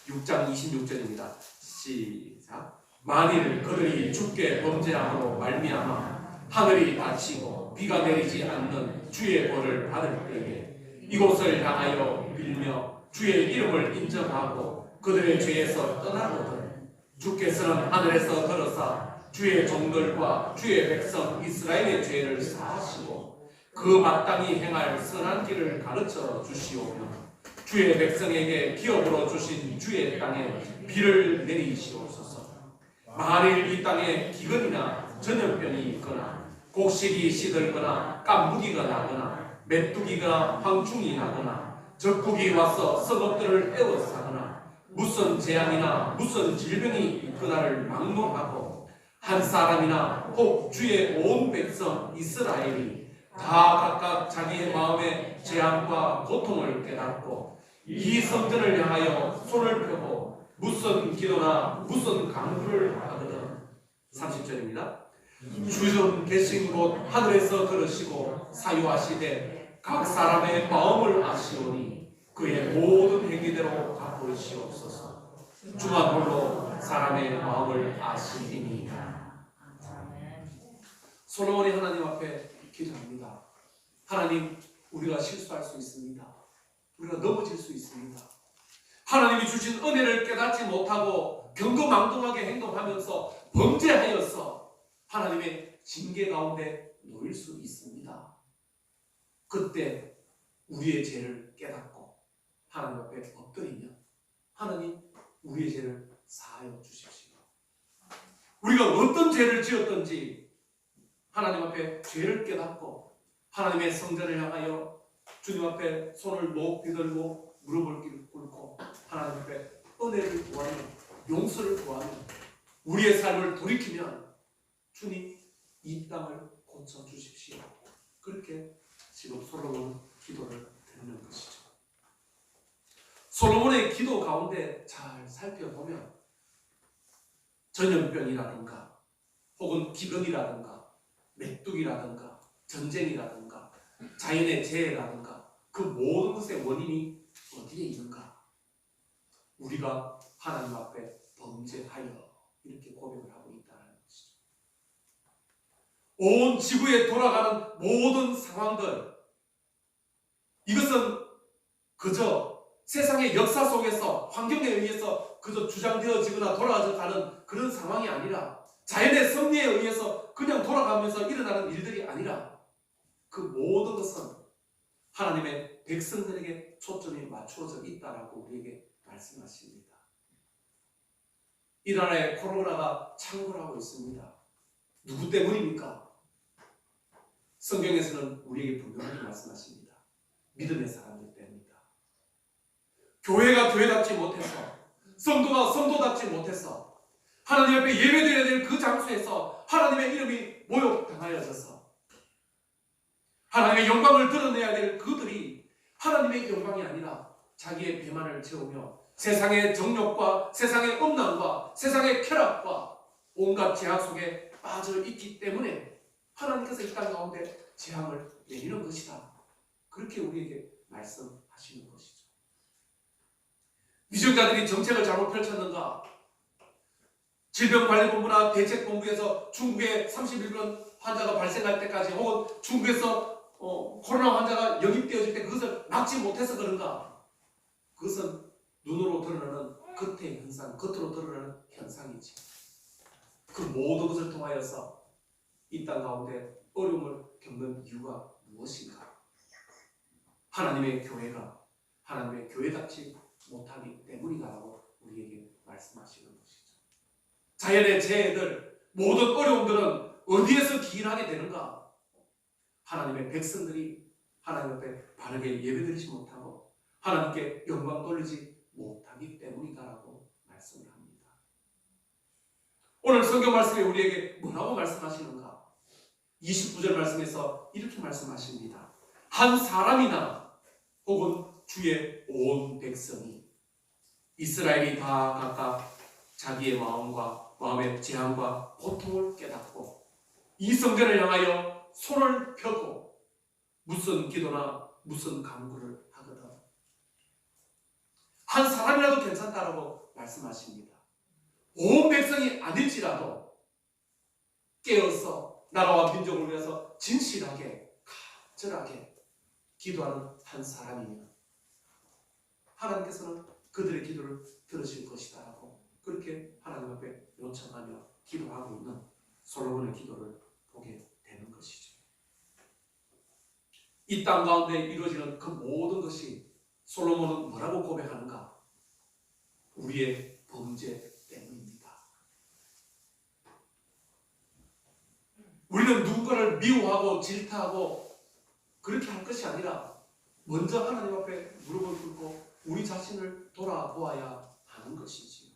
6장 26절입니다. 시작. 만일 그들이 주께 범죄함으로 말미암아 하늘이 닫히고 비가 내리지 않는 주의 벌을 받을 때에 이곳을 향하여 빌며 주의 이름을 인정하고 그들의 죄에서 떠나거든 주께서는 하늘에서 들으사 주의 종들과 주의 백성 이스라엘의 죄를 사하시고 그 마땅히 행할 선한 길을 가르쳐 주시오며 주의 백성에게 기업으로 주신 주의 땅에 비를 내리시옵소서. 만일 이 땅에 기근이나 전염병이 있거나 곡식이 시들거나 깐무기가 나거나 메뚜기가 황충이 나거나 적국이 와서 성읍들을 에워싸거나 무슨 재앙이나 무슨 질병이 있거나를 막론하고 한 사람이나 혹 주의 온 백성 이스라엘이 다 각각 자기의 마음의 재앙과 고통을 깨닫고 이 성전을 향하여 손을 펴고 무슨 기도나 무슨 간구를 하거든. 30절입니다. 주전 계신 곳 하늘에서 들으시고 사유하시되 각 사람의 마음을 아시오니 그의 모든 행위대로 갚으시옵소서. 주만 홀로 사람의 마음을 아시니이다. 솔로몬이 하나님 앞에 기도합니다. 하나님, 우리가 실수할 수 있습니다. 우리가 넘어질 수 있습니다. 하나님이 주신 은혜를 깨닫지 못하고 경거망동하게 행동하면서 범죄하여서 하나님의 징계 가운데 놓일 수 있습니다. 그때 우리의 죄를 깨닫고 하나님 앞에 엎드리면 하나님, 우리의 죄를 사하여 주십시오. 우리가 어떤 죄를 지었든지 하나님 앞에 죄를 깨닫고 하나님의 성전을 향하여 주님 앞에 손을 높이 들고 무릎을 꿇고 하나님 앞에 은혜를 구하며 용서를 구하며 우리의 삶을 돌이키면 주님, 이 땅을 고쳐주십시오. 그렇게 지금 솔로몬 기도를 드리는 것이죠. 솔로몬의 기도 가운데 잘 살펴보면 전염병이라든가 혹은 기근이라든가 메뚜기라든가 전쟁이라든가 자연의 재해라든가 그 모든 것의 원인이 어디에 있는가? 우리가 하나님 앞에 범죄하여 이렇게 고백을 하고 있다는 것이죠. 온 지구에 돌아가는 모든 상황들, 이것은 그저 세상의 역사 속에서 환경에 의해서 그저 주장되어지거나 돌아가는 그런 상황이 아니라 자연의 섭리에 의해서 그냥 돌아가면서 일어나는 일들이 아니라 그 모든 것은 하나님의 백성들에게 초점이 맞추어져 있다라고 우리에게 말씀하십니다. 이 나라에 코로나가 창궐하고 있습니다. 누구 때문입니까? 성경에서는 우리에게 분명하게 말씀하십니다. 믿음의 사람들 때문이다. 교회가 교회답지 못해서, 성도가 성도답지 못해서, 하나님 앞에 예배드려야 될 그 장소에서 하나님의 이름이 모욕당하여져서 하나님의 영광을 드러내야 될 그들이 하나님의 영광이 아니라 자기의 배만을 채우며 세상의 정욕과 세상의 음란과 세상의 쾌락과 온갖 제약 속에 빠져 있기 때문에 하나님께서 이 땅 가운데 재앙을 내리는 것이다. 그렇게 우리에게 말씀하시는 것이죠. 위정자들이 정책을 잘못 펼쳤는가? 질병관리본부나 대책본부에서 중국에 31건 환자가 발생할 때까지 혹은 중국에서 코로나 환자가 영입되어질 때 그것을 막지 못해서 그런가? 그것은 눈으로 드러나는 겉의 현상, 겉으로 드러나는 현상이지. 그 모든 것을 통하여서 이 땅 가운데 어려움을 겪는 이유가 무엇인가? 하나님의 교회가 하나님의 교회답지 못하기 때문이다라고 우리에게 말씀하시는 것이죠. 자연의 재해들, 모든 어려움들은 어디에서 기인하게 되는가? 하나님의 백성들이 하나님 앞에 바르게 예배드리지 못하고 하나님께 영광 돌리지 못하기 때문이다라고 말씀을 합니다. 오늘 성경 말씀에 우리에게 뭐라고 말씀하시는가? 29절 말씀에서 이렇게 말씀하십니다. 한 사람이나 혹은 주의 온 백성이 이스라엘이 다 각각 자기의 마음과 마음의 재앙과 고통을 깨닫고 이 성전을 향하여 손을 펴고 무슨 기도나 무슨 간구를 하거든. 한 사람이라도 괜찮다라고 말씀하십니다. 온 백성이 아닐지라도 깨어서 나라와 민족을 위해서 진실하게 간절하게 기도하는 한 사람이면 하나님께서는 그들의 기도를 들으실 것이다 라고 그렇게 하나님 앞에 요청하며 기도하고 있는 솔로몬의 기도를 보게 되는 것이죠. 이 땅 가운데 이루어지는 그 모든 것이 솔로몬은 뭐라고 고백하는가? 우리의 범죄 때문입니다. 우리는 누군가를 미워하고 질타하고 그렇게 할 것이 아니라 먼저 하나님 앞에 무릎을 꿇고 우리 자신을 돌아보아야 하는 것이지요.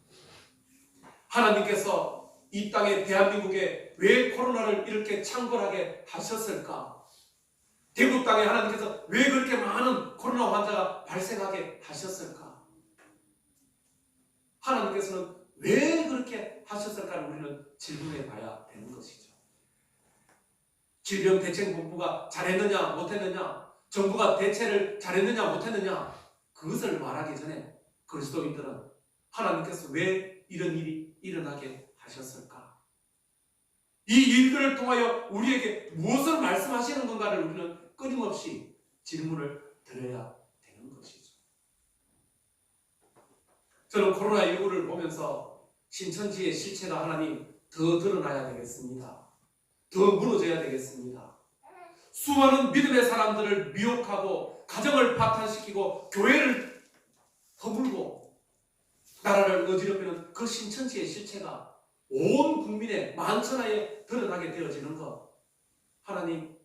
하나님께서 이 땅에 대한민국에 왜 코로나를 이렇게 창궐하게 하셨을까? 대구 땅에 하나님께서 왜 그렇게 많은 코로나 환자가 발생하게 하셨을까? 하나님께서는 왜 그렇게 하셨을까를 우리는 질문해 봐야 되는 것이죠. 질병대책본부가 잘했느냐 못했느냐, 정부가 대체를 잘했느냐 못했느냐, 그것을 말하기 전에 그리스도인들은 하나님께서 왜 이런 일이 일어나게 하셨을까? 이 일들을 통하여 우리에게 무엇을 말씀하시는 건가를 우리는 끊임없이 질문을 드려야 되는 것이죠. 저는 코로나19를 보면서 신천지의 실체가 하나님 더 드러나야 되겠습니다. 더 무너져야 되겠습니다. 수많은 믿음의 사람들을 미혹하고 가정을 파탄시키고 교회를 허물고 나라를 어지럽히는 그 신천지의 실체가 온 국민의 만천하에 드러나게 되어지는 것, 하나님,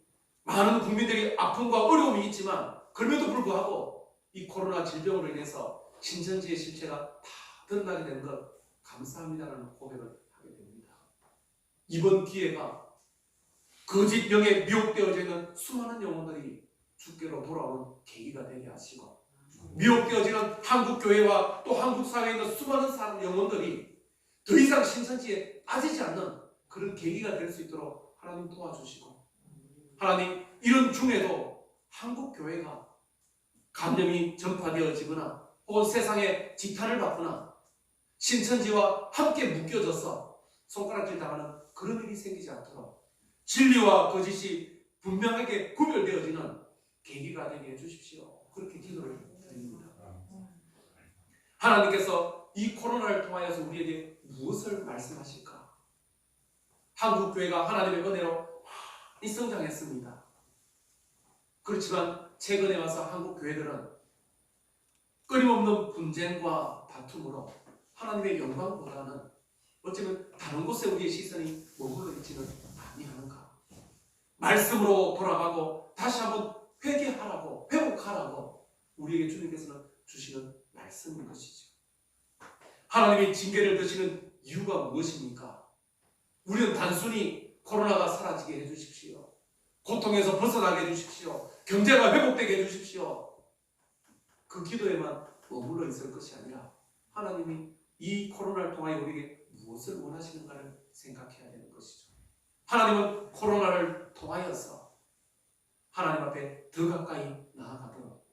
많은 국민들이 아픔과 어려움이 있지만 그럼에도 불구하고 이 코로나 질병으로 인해서 신천지의 실체가 다 드러나게 된 것 감사합니다라는 고백을 하게 됩니다. 이번 기회가 거짓 영에 미혹되어져 있는 수많은 영혼들이 주께로 돌아오는 계기가 되게 하시고, 미혹되어지는 한국교회와 또 한국사회에 있는 수많은 사람 영혼들이 더 이상 신천지에 빠지지 않는 그런 계기가 될 수 있도록 하나님 도와주시고, 하나님, 이런 중에도 한국교회가 감염이 전파되어지거나 혹은 세상에 지탄을 받거나 신천지와 함께 묶여져서 손가락질 당하는 그런 일이 생기지 않도록 진리와 거짓이 분명하게 구별되어지는 계기가 되게 해주십시오. 그렇게 기도를 드립니다. 하나님께서 이 코로나를 통하여서 우리에게 무엇을 말씀하실까? 한국교회가 하나님의 은혜로 많이 성장했습니다. 그렇지만 최근에 와서 한국교회들은 끊임없는 분쟁과 다툼으로 하나님의 영광보다는 어쩌면 다른 곳에 우리의 시선이 머물러 있지는 아니하는가? 말씀으로 돌아가고 다시 한번 회개하라고, 회복하라고 우리에게 주님께서는 주시는 말씀인 것이죠. 하나님이 징계를 드시는 이유가 무엇입니까? 우리는 단순히 코로나가 사라지게 해주십시오. 고통에서 벗어나게 해주십시오. 경제가 회복되게 해주십시오. 그 기도에만 머물러 있을 것이 아니라 하나님이 이 코로나를 통하여 우리에게 무엇을 원하시는가를 생각해야 되는 것이죠. 하나님은 코로나를 통하여서 하나님 앞에 더 가까이 나아가도록,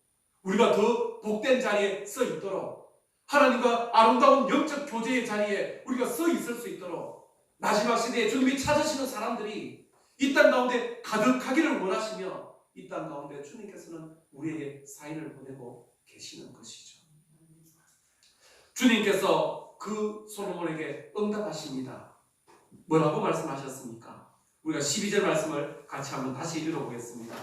우리가 더 복된 자리에 서 있도록, 하나님과 아름다운 영적 교제의 자리에 우리가 서 있을 수 있도록 마지막 시대에 주님이 찾으시는 사람들이 이 땅 가운데 가득하기를 원하시며 이 땅 가운데 주님께서는 우리에게 사인을 보내고 계시는 것이죠. 주님께서 그 솔로몬에게 응답하십니다. 뭐라고 말씀하셨습니까? 우리가 12절 말씀을 같이 한번 다시 읽어보겠습니다.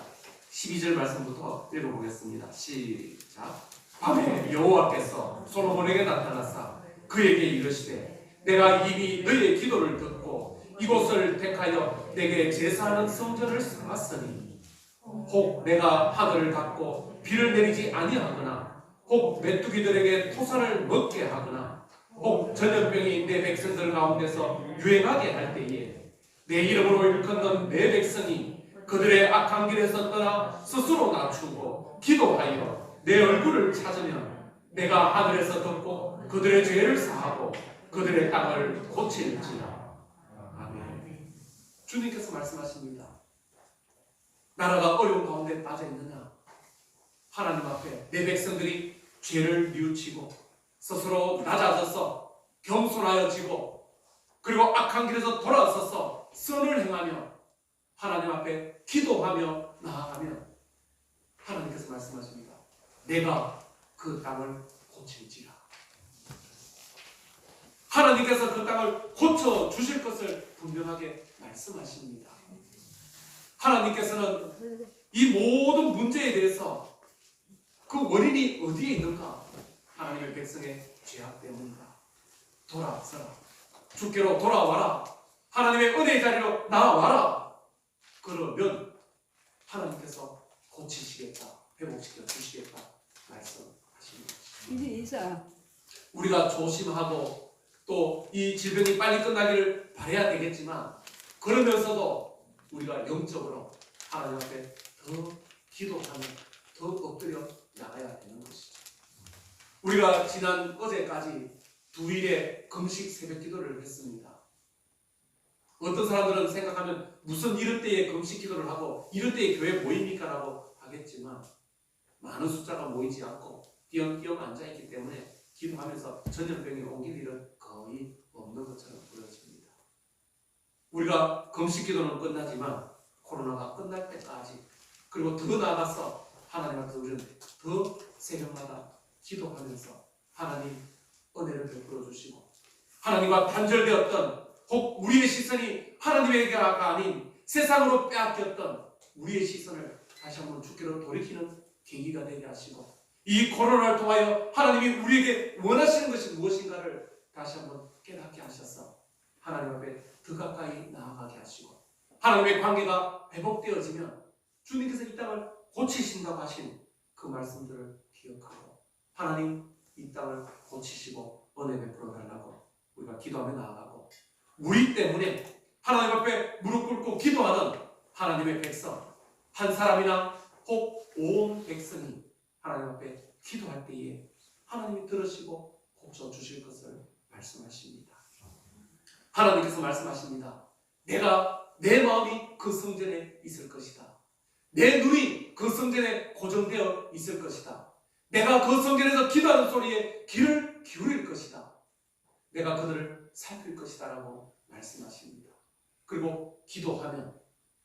12절 말씀부터 읽어보겠습니다. 시작. 밤에 여호와께서 솔로몬에게 나타나사 그에게 이르시되 내가 이미 너의 기도를 듣고 이곳을 택하여 내게 제사하는 성전을 삼았으니 혹 내가 하늘을 닫고 비를 내리지 아니하거나 혹 메뚜기들에게 토사를 먹게 하거나 혹 전염병이 내 백성들 가운데서 유행하게 할 때에 내 이름으로 일컫는 내 백성이 그들의 악한 길에서 떠나 스스로 낮추고 기도하여 내 얼굴을 찾으면 내가 하늘에서 듣고 그들의 죄를 사하고 그들의 땅을 고칠지라. 아멘. 주님께서 말씀하십니다. 나라가 어려운 가운데 빠져 있느냐? 하나님 앞에 내 백성들이 죄를 뉘우치고 스스로 낮아져서 겸손하여지고 그리고 악한 길에서 돌아서서 선을 행하며 하나님 앞에 기도하며 나아가면 하나님께서 말씀하십니다. 내가 그 땅을 고칠지라. 하나님께서 그 땅을 고쳐 주실 것을 분명하게 말씀하십니다. 하나님께서는 이 모든 문제에 대해서 그 원인이 어디에 있는가? 하나님의 백성의 죄악 때문이다. 돌아서라. 주께로 돌아와라. 하나님의 은혜의 자리로 나와라. 그러면 하나님께서 고치시겠다. 회복시켜 주시겠다. 말씀하십니다. 우리가 조심하고 또 이 질병이 빨리 끝나기를 바라야 되겠지만 그러면서도 우리가 영적으로 하나님 앞에 더 기도하며 더 엎드려 나가야 되는 것이죠. 우리가 지난 어제까지 2일의 금식 새벽 기도를 했습니다. 어떤 사람들은 생각하면 무슨 이럴 때에 금식 기도를 하고 이럴 때에 교회 모입니까? 라고 하겠지만 많은 숫자가 모이지 않고 띄엄띄엄 앉아있기 때문에 기도하면서 전염병이 옮길 일은 거의 없는 것처럼 보여집니다. 우리가 금식 기도는 끝나지만 코로나가 끝날 때까지 그리고 더 나아가서 하나님한테 우리는 더 새벽마다 기도하면서 하나님 은혜를 베풀어 주시고 하나님과 단절되었던 혹 우리의 시선이 하나님에게가 아닌 세상으로 빼앗겼던 우리의 시선을 다시 한번 주께로 돌이키는 계기가 되게 하시고 이 코로나를 통하여 하나님이 우리에게 원하시는 것이 무엇인가를 다시 한번 깨닫게 하셔서 하나님 앞에 더 가까이 나아가게 하시고 하나님의 관계가 회복되어지면 주님께서 이 땅을 고치신다고 하신 그 말씀들을 기억하고 하나님 이 땅을 고치시고 은혜 베풀어 달라고 우리가 기도하며 나아가고 우리 때문에 하나님 앞에 무릎 꿇고 기도하는 하나님의 백성 한 사람이나 혹 온 백성이 하나님 앞에 기도할 때에 하나님이 들으시고 고쳐주실 것을 말씀하십니다. 하나님께서 말씀하십니다. 내가 내 마음이 그 성전에 있을 것이다. 내 눈이 그 성전에 고정되어 있을 것이다. 내가 그 성전에서 기도하는 소리에 귀를 기울일 것이다. 내가 그들을 살필 것이다 라고 말씀하십니다. 그리고 기도하면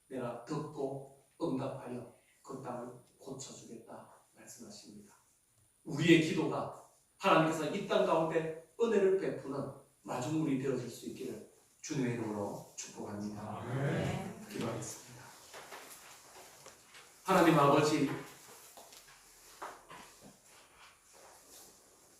내가 듣고 응답하여 그 땅을 고쳐주겠다 말씀하십니다. 우리의 기도가 하나님께서 이 땅 가운데 은혜를 베푸는 마중물이 되어질 수 있기를 주님의 이름으로 축복합니다. 기도하겠습니다. 하나님 아버지,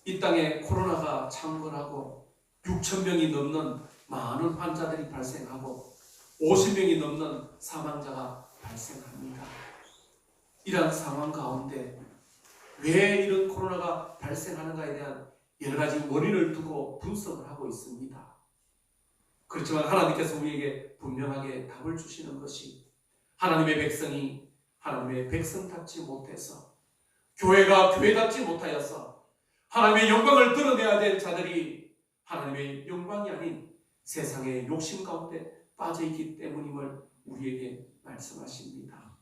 이 땅에 코로나가 창궐하고 6,000명이 넘는 많은 환자들이 발생하고 50명이 넘는 사망자가 발생합니다. 이러한 상황 가운데 왜 이런 코로나가 발생하는가에 대한 여러 가지 원인을 두고 분석을 하고 있습니다. 그렇지만 하나님께서 우리에게 분명하게 답을 주시는 것이 하나님의 백성이 하나님의 백성답지 못해서 교회가 교회답지 못하여서 하나님의 영광을 드러내야 될 자들이 하나님의 영광이 아닌 세상의 욕심 가운데 빠져있기 때문임을 우리에게 말씀하십니다.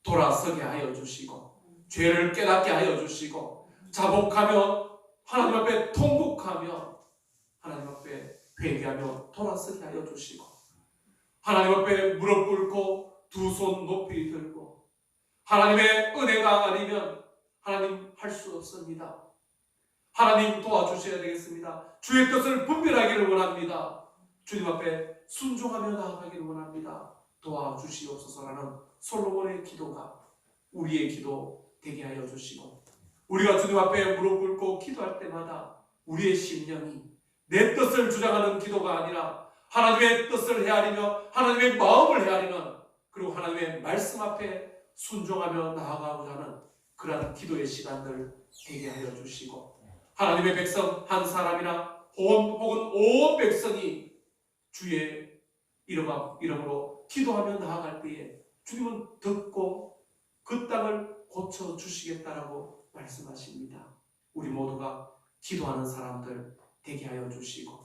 돌아서게 하여 주시고 죄를 깨닫게 하여 주시고 자복하며 하나님 앞에 통곡하며 하나님 앞에 회개하며 돌아서게 하여 주시고 하나님 앞에 무릎 꿇고 두 손 높이 들고 하나님의 은혜가 아니면 하나님 할 수 없습니다. 하나님 도와주셔야 되겠습니다. 주의 뜻을 분별하기를 원합니다. 주님 앞에 순종하며 나아가기를 원합니다. 도와주시옵소서라는 솔로몬의 기도가 우리의 기도 되게 하여 주시고 우리가 주님 앞에 무릎 꿇고 기도할 때마다 우리의 심령이 내 뜻을 주장하는 기도가 아니라 하나님의 뜻을 헤아리며 하나님의 마음을 헤아리는 그리고 하나님의 말씀 앞에 순종하며 나아가고자 하는 그러한 기도의 시간들 되게 하여 주시고 하나님의 백성 한 사람이나 혹은 온 백성이 주의 이름으로 기도하며 나아갈 때에 주님은 듣고 그 땅을 고쳐주시겠다라고 말씀하십니다. 우리 모두가 기도하는 사람들 되게 하여 주시고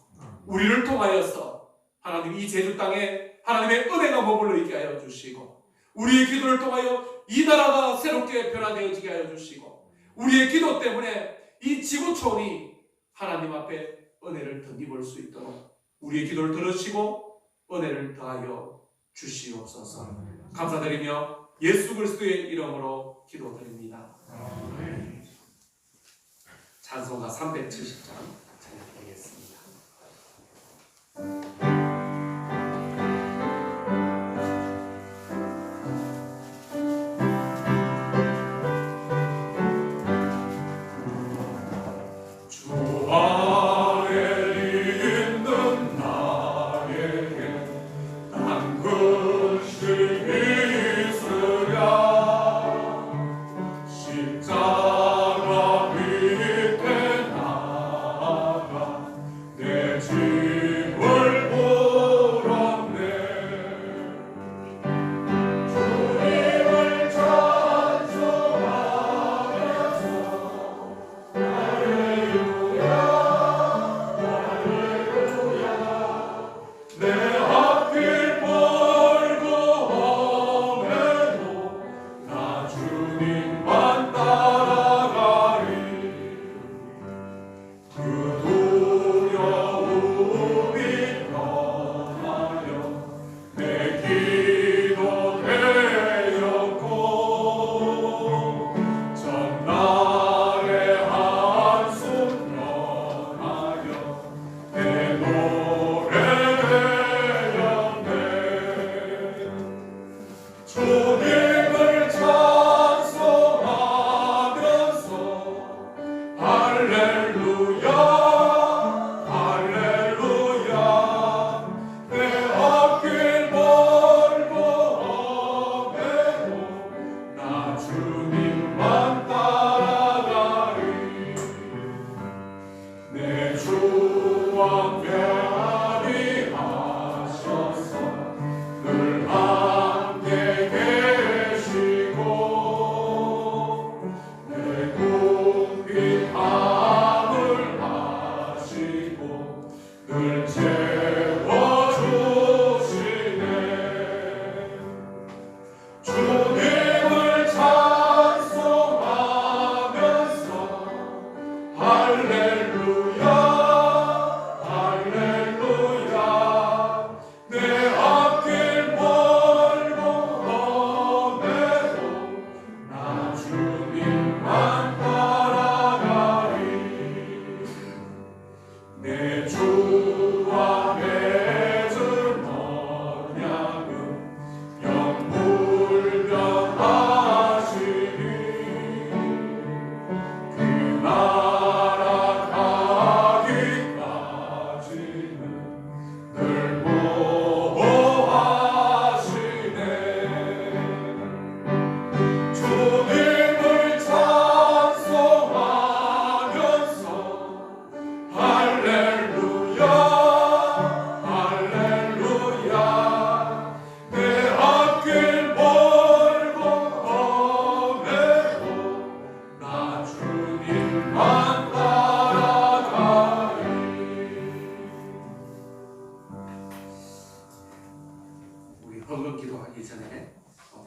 우리를 통하여서 하나님 이 제주 땅에 하나님의 은혜가 머물러 있게 하여 주시고 우리의 기도를 통하여 이 나라가 새롭게 변화되어지게 하여 주시고 우리의 기도 때문에 이 지구촌이 하나님 앞에 은혜를 덧입을 수 있도록 우리의 기도를 들으시고 은혜를 더하여 주시옵소서. 감사드리며 예수 그리스도의 이름으로 기도드립니다. 찬송가 370장 찬양드리겠습니다.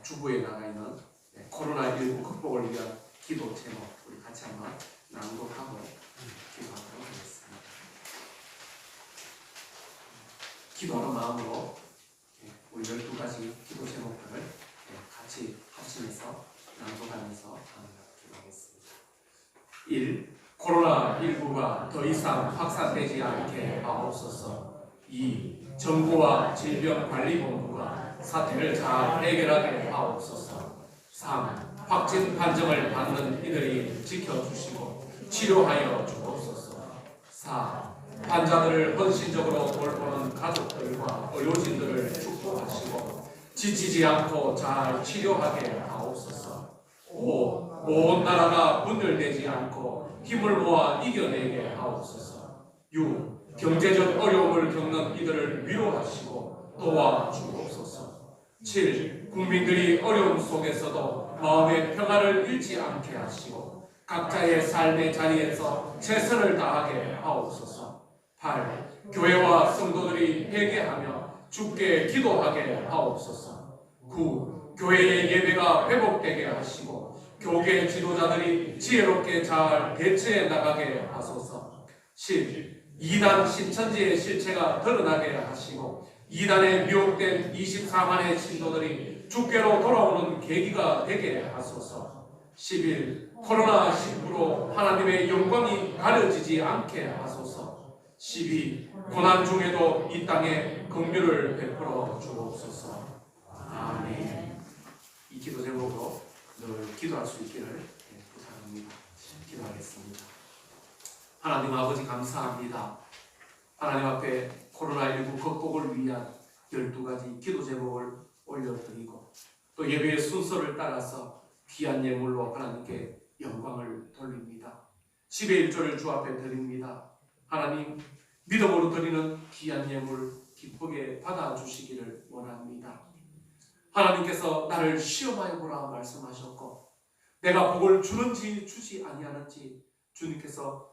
주부에 나가 있는 코로나19 극복을 위한 기도 제목 우리 같이 한번 낭독하고 기도하도록 하겠습니다. 기도하는 마음으로 우리 12가지 기도 제목들을 같이 합심해서 낭독하면서 기도하겠습니다. 1. 코로나19가 더 이상 확산되지 않게 하옵소서. 2. 정부와 질병관리본부가 사태를 잘 해결하게 하옵소서. 3. 확진 판정을 받는 이들이 지켜주시고 치료하여 주옵소서. 4. 환자들을 헌신적으로 돌보는 가족들과 의료진들을 축복하시고 지치지 않고 잘 치료하게 하옵소서. 5. 온 나라가 분열되지 않고 힘을 모아 이겨내게 하옵소서. 6. 경제적 어려움을 겪는 이들을 위로하시고 도와주옵소서. 7. 국민들이 어려움 속에서도 마음의 평화를 잃지 않게 하시고 각자의 삶의 자리에서 최선을 다하게 하옵소서. 8. 교회와 성도들이 회개하며 주께 기도하게 하옵소서. 9. 교회의 예배가 회복되게 하시고 교계 지도자들이 지혜롭게 잘 대처해 나가게 하소서. 10. 이단 신천지의 실체가 드러나게 하시고 이단에 미혹된 24만의 신도들이 주께로 돌아오는 계기가 되게 하소서. 10일 코로나19로 하나님의 영광이 가려지지 않게 하소서. 12 고난 중에도 이 땅에 긍휼을 베풀어 주옵소서. 아멘. 이 기도 제목으로 늘 기도할 수 있기를 부탁합니다. 기도하겠습니다. 하나님 아버지 감사합니다. 하나님 앞에 코로나19 극복을 위한 12가지 기도 제목을 올려드리고 또 예배의 순서를 따라서 귀한 예물로 하나님께 영광을 돌립니다. 10의 1조를 주 앞에 드립니다. 하나님 믿음으로 드리는 귀한 예물 기쁘게 받아주시기를 원합니다. 하나님께서 나를 시험하여 보라 말씀하셨고 내가 복을 주는지 주지 아니하는지 주님께서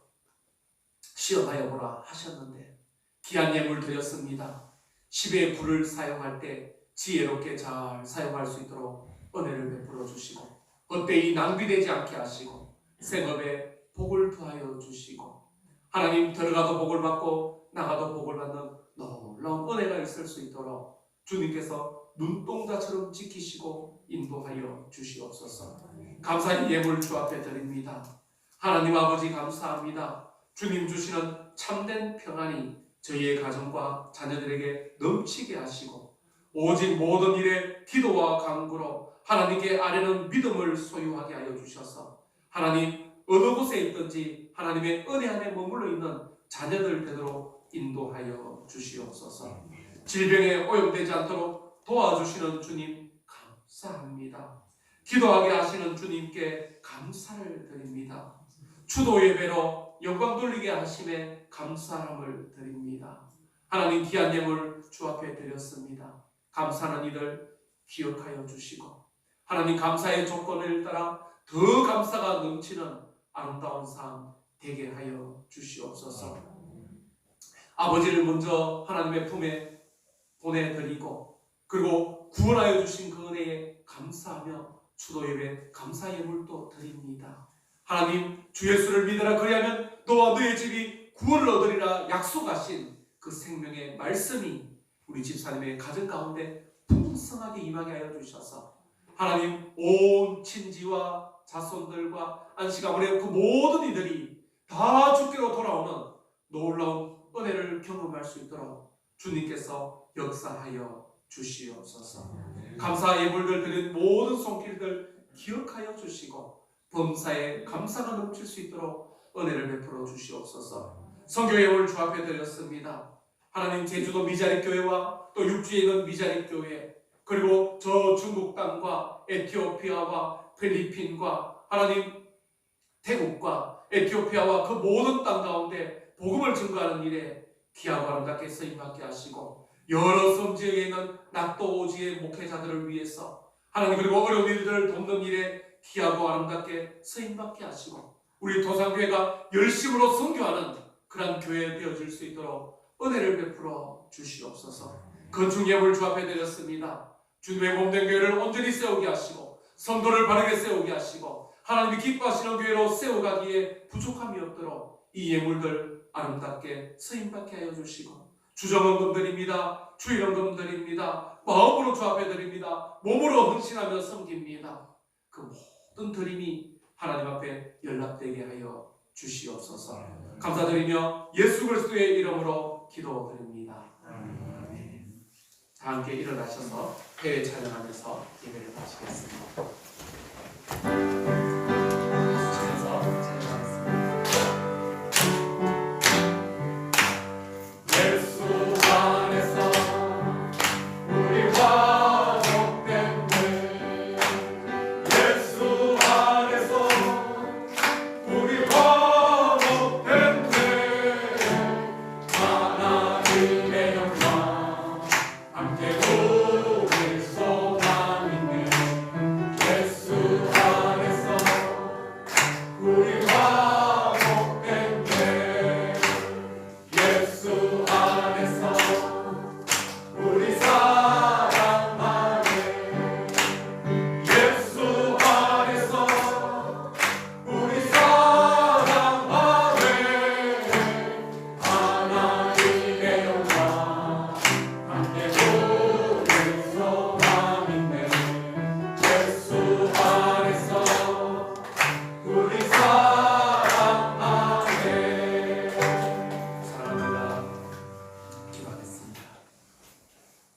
시험하여 보라 하셨는데 귀한 예물 드렸습니다. 10의 불을 사용할 때 지혜롭게 잘 사용할 수 있도록 은혜를 베풀어 주시고 헛되이 낭비되지 않게 하시고 생업에 복을 더하여 주시고 하나님 들어가도 복을 받고 나가도 복을 받는 놀라운 은혜가 있을 수 있도록 주님께서 눈동자처럼 지키시고 인도하여 주시옵소서. 감사의 예물 주 앞에 드립니다. 하나님 아버지 감사합니다. 주님 주시는 참된 평안이 저희의 가정과 자녀들에게 넘치게 하시고 오직 모든 일에 기도와 간구로 하나님께 아뢰는 믿음을 소유하게 하여 주셔서 하나님 어느 곳에 있든지 하나님의 은혜 안에 머물러 있는 자녀들 되도록 인도하여 주시옵소서. 질병에 오염되지 않도록 도와주시는 주님 감사합니다. 기도하게 하시는 주님께 감사를 드립니다. 추도 예배로 영광 돌리게 하심에 감사함을 드립니다. 하나님 귀한 예물 주 앞에 드렸습니다. 감사하는 이들 기억하여 주시고 하나님 감사의 조건을 따라 더 감사가 넘치는 아름다운 삶 되게 하여 주시옵소서. 아버지를 먼저 하나님의 품에 보내드리고 그리고 구원하여 주신 그 은혜에 감사하며 추도 예배 감사 예물도 드립니다. 하나님 주 예수를 믿으라 그리하면 너와 너의 집이 구원을 얻으리라 약속하신 그 생명의 말씀이 우리 집사님의 가정 가운데 풍성하게 임하게 하여 주셔서 하나님 온 친지와 자손들과 안식아버의 그 모든 이들이 다 주께로 돌아오는 놀라운 은혜를 경험할 수 있도록 주님께서 역사하여 주시옵소서. 감사 예물들 드린 모든 손길들 기억하여 주시고 범사에 감사가 넘칠 수 있도록 은혜를 베풀어 주시옵소서. 선교 예물 주 앞에 드렸습니다. 하나님 제주도 미자립교회와 또 육지에 있는 미자립교회 그리고 저 중국 땅과 에티오피아와 필리핀과 하나님 태국과 에티오피아와 그 모든 땅 가운데 복음을 증거하는 일에 귀하고 아름답게 쓰임받게 하시고 여러 섬지역에 있는 낙도 오지의 목회자들을 위해서 하나님 그리고 어려운 일들을 돕는 일에 귀하고 아름답게 쓰임받게 하시고 우리 도산교회가 열심으로 선교하는 그런 교회 되어질 수 있도록 은혜를 베풀어 주시옵소서. 건축 예물 주 앞에 드렸습니다. 주님의 몸된 교회를 온전히 세우게 하시고 성도를 바르게 세우게 하시고 하나님이 기뻐하시는 교회로 세워가기에 부족함이 없도록 이 예물들 아름답게 쓰임받게 하여 주시고 주정헌금 드립니다. 주일헌금 드립니다. 마음으로 주 앞에 드립니다. 몸으로 헌신하며 섬깁니다. 그 모든 드림이 하나님 앞에 연락되게 하여 주시옵소서. 감사드리며 예수 그리스도의 이름으로 기도드립니다. 아멘. 자, 함께 일어나셔서 해외 찬양하면서 예배를 마치겠습니다. 박수치면서 찬양하겠습니다. 예수 안에서 우리와 복된데 예수 안에서 우리와 복된데 하나님의 영광 함께 우리 소망 있네 예수 안에서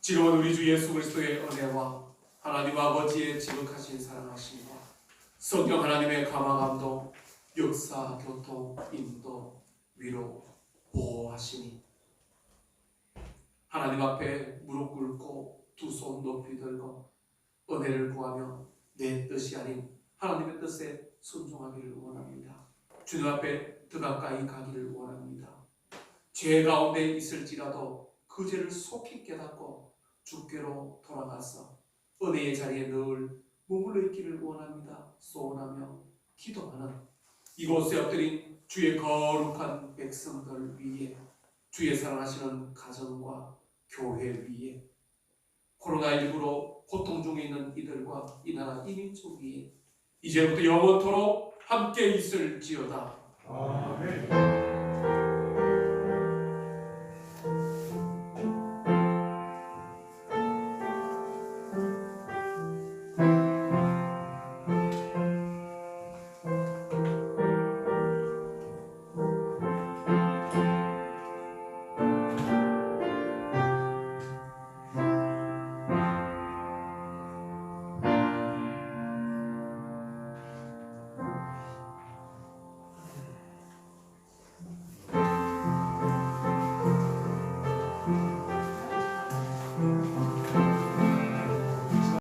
지금은 우리 주 예수 그리스도의 은혜와 하나님 아버지의 지극하신 사랑하심과 성령 하나님의 감화감동, 역사, 교통, 인도, 위로, 보호하심이 하나님 앞에 무릎 꿇고 두 손 높이 들고 은혜를 구하며 내 뜻이 아닌 하나님의 뜻에 순종하기를 원합니다. 주님 앞에 더 가까이 가기를 원합니다. 죄 가운데 있을지라도 그 죄를 속히 깨닫고 주께로 돌아가서 은혜의 자리에 늘 머물러 있기를 원합니다. 소원하며 기도하는 이곳에 엎드린 주의 거룩한 백성들 위에, 주의 사랑하시는 가정과 교회 위에, 코로나19로 고통 중에 있는 이들과 이 나라 이민족 위에 이제부터 영원토록 함께 있을지어다. 아멘.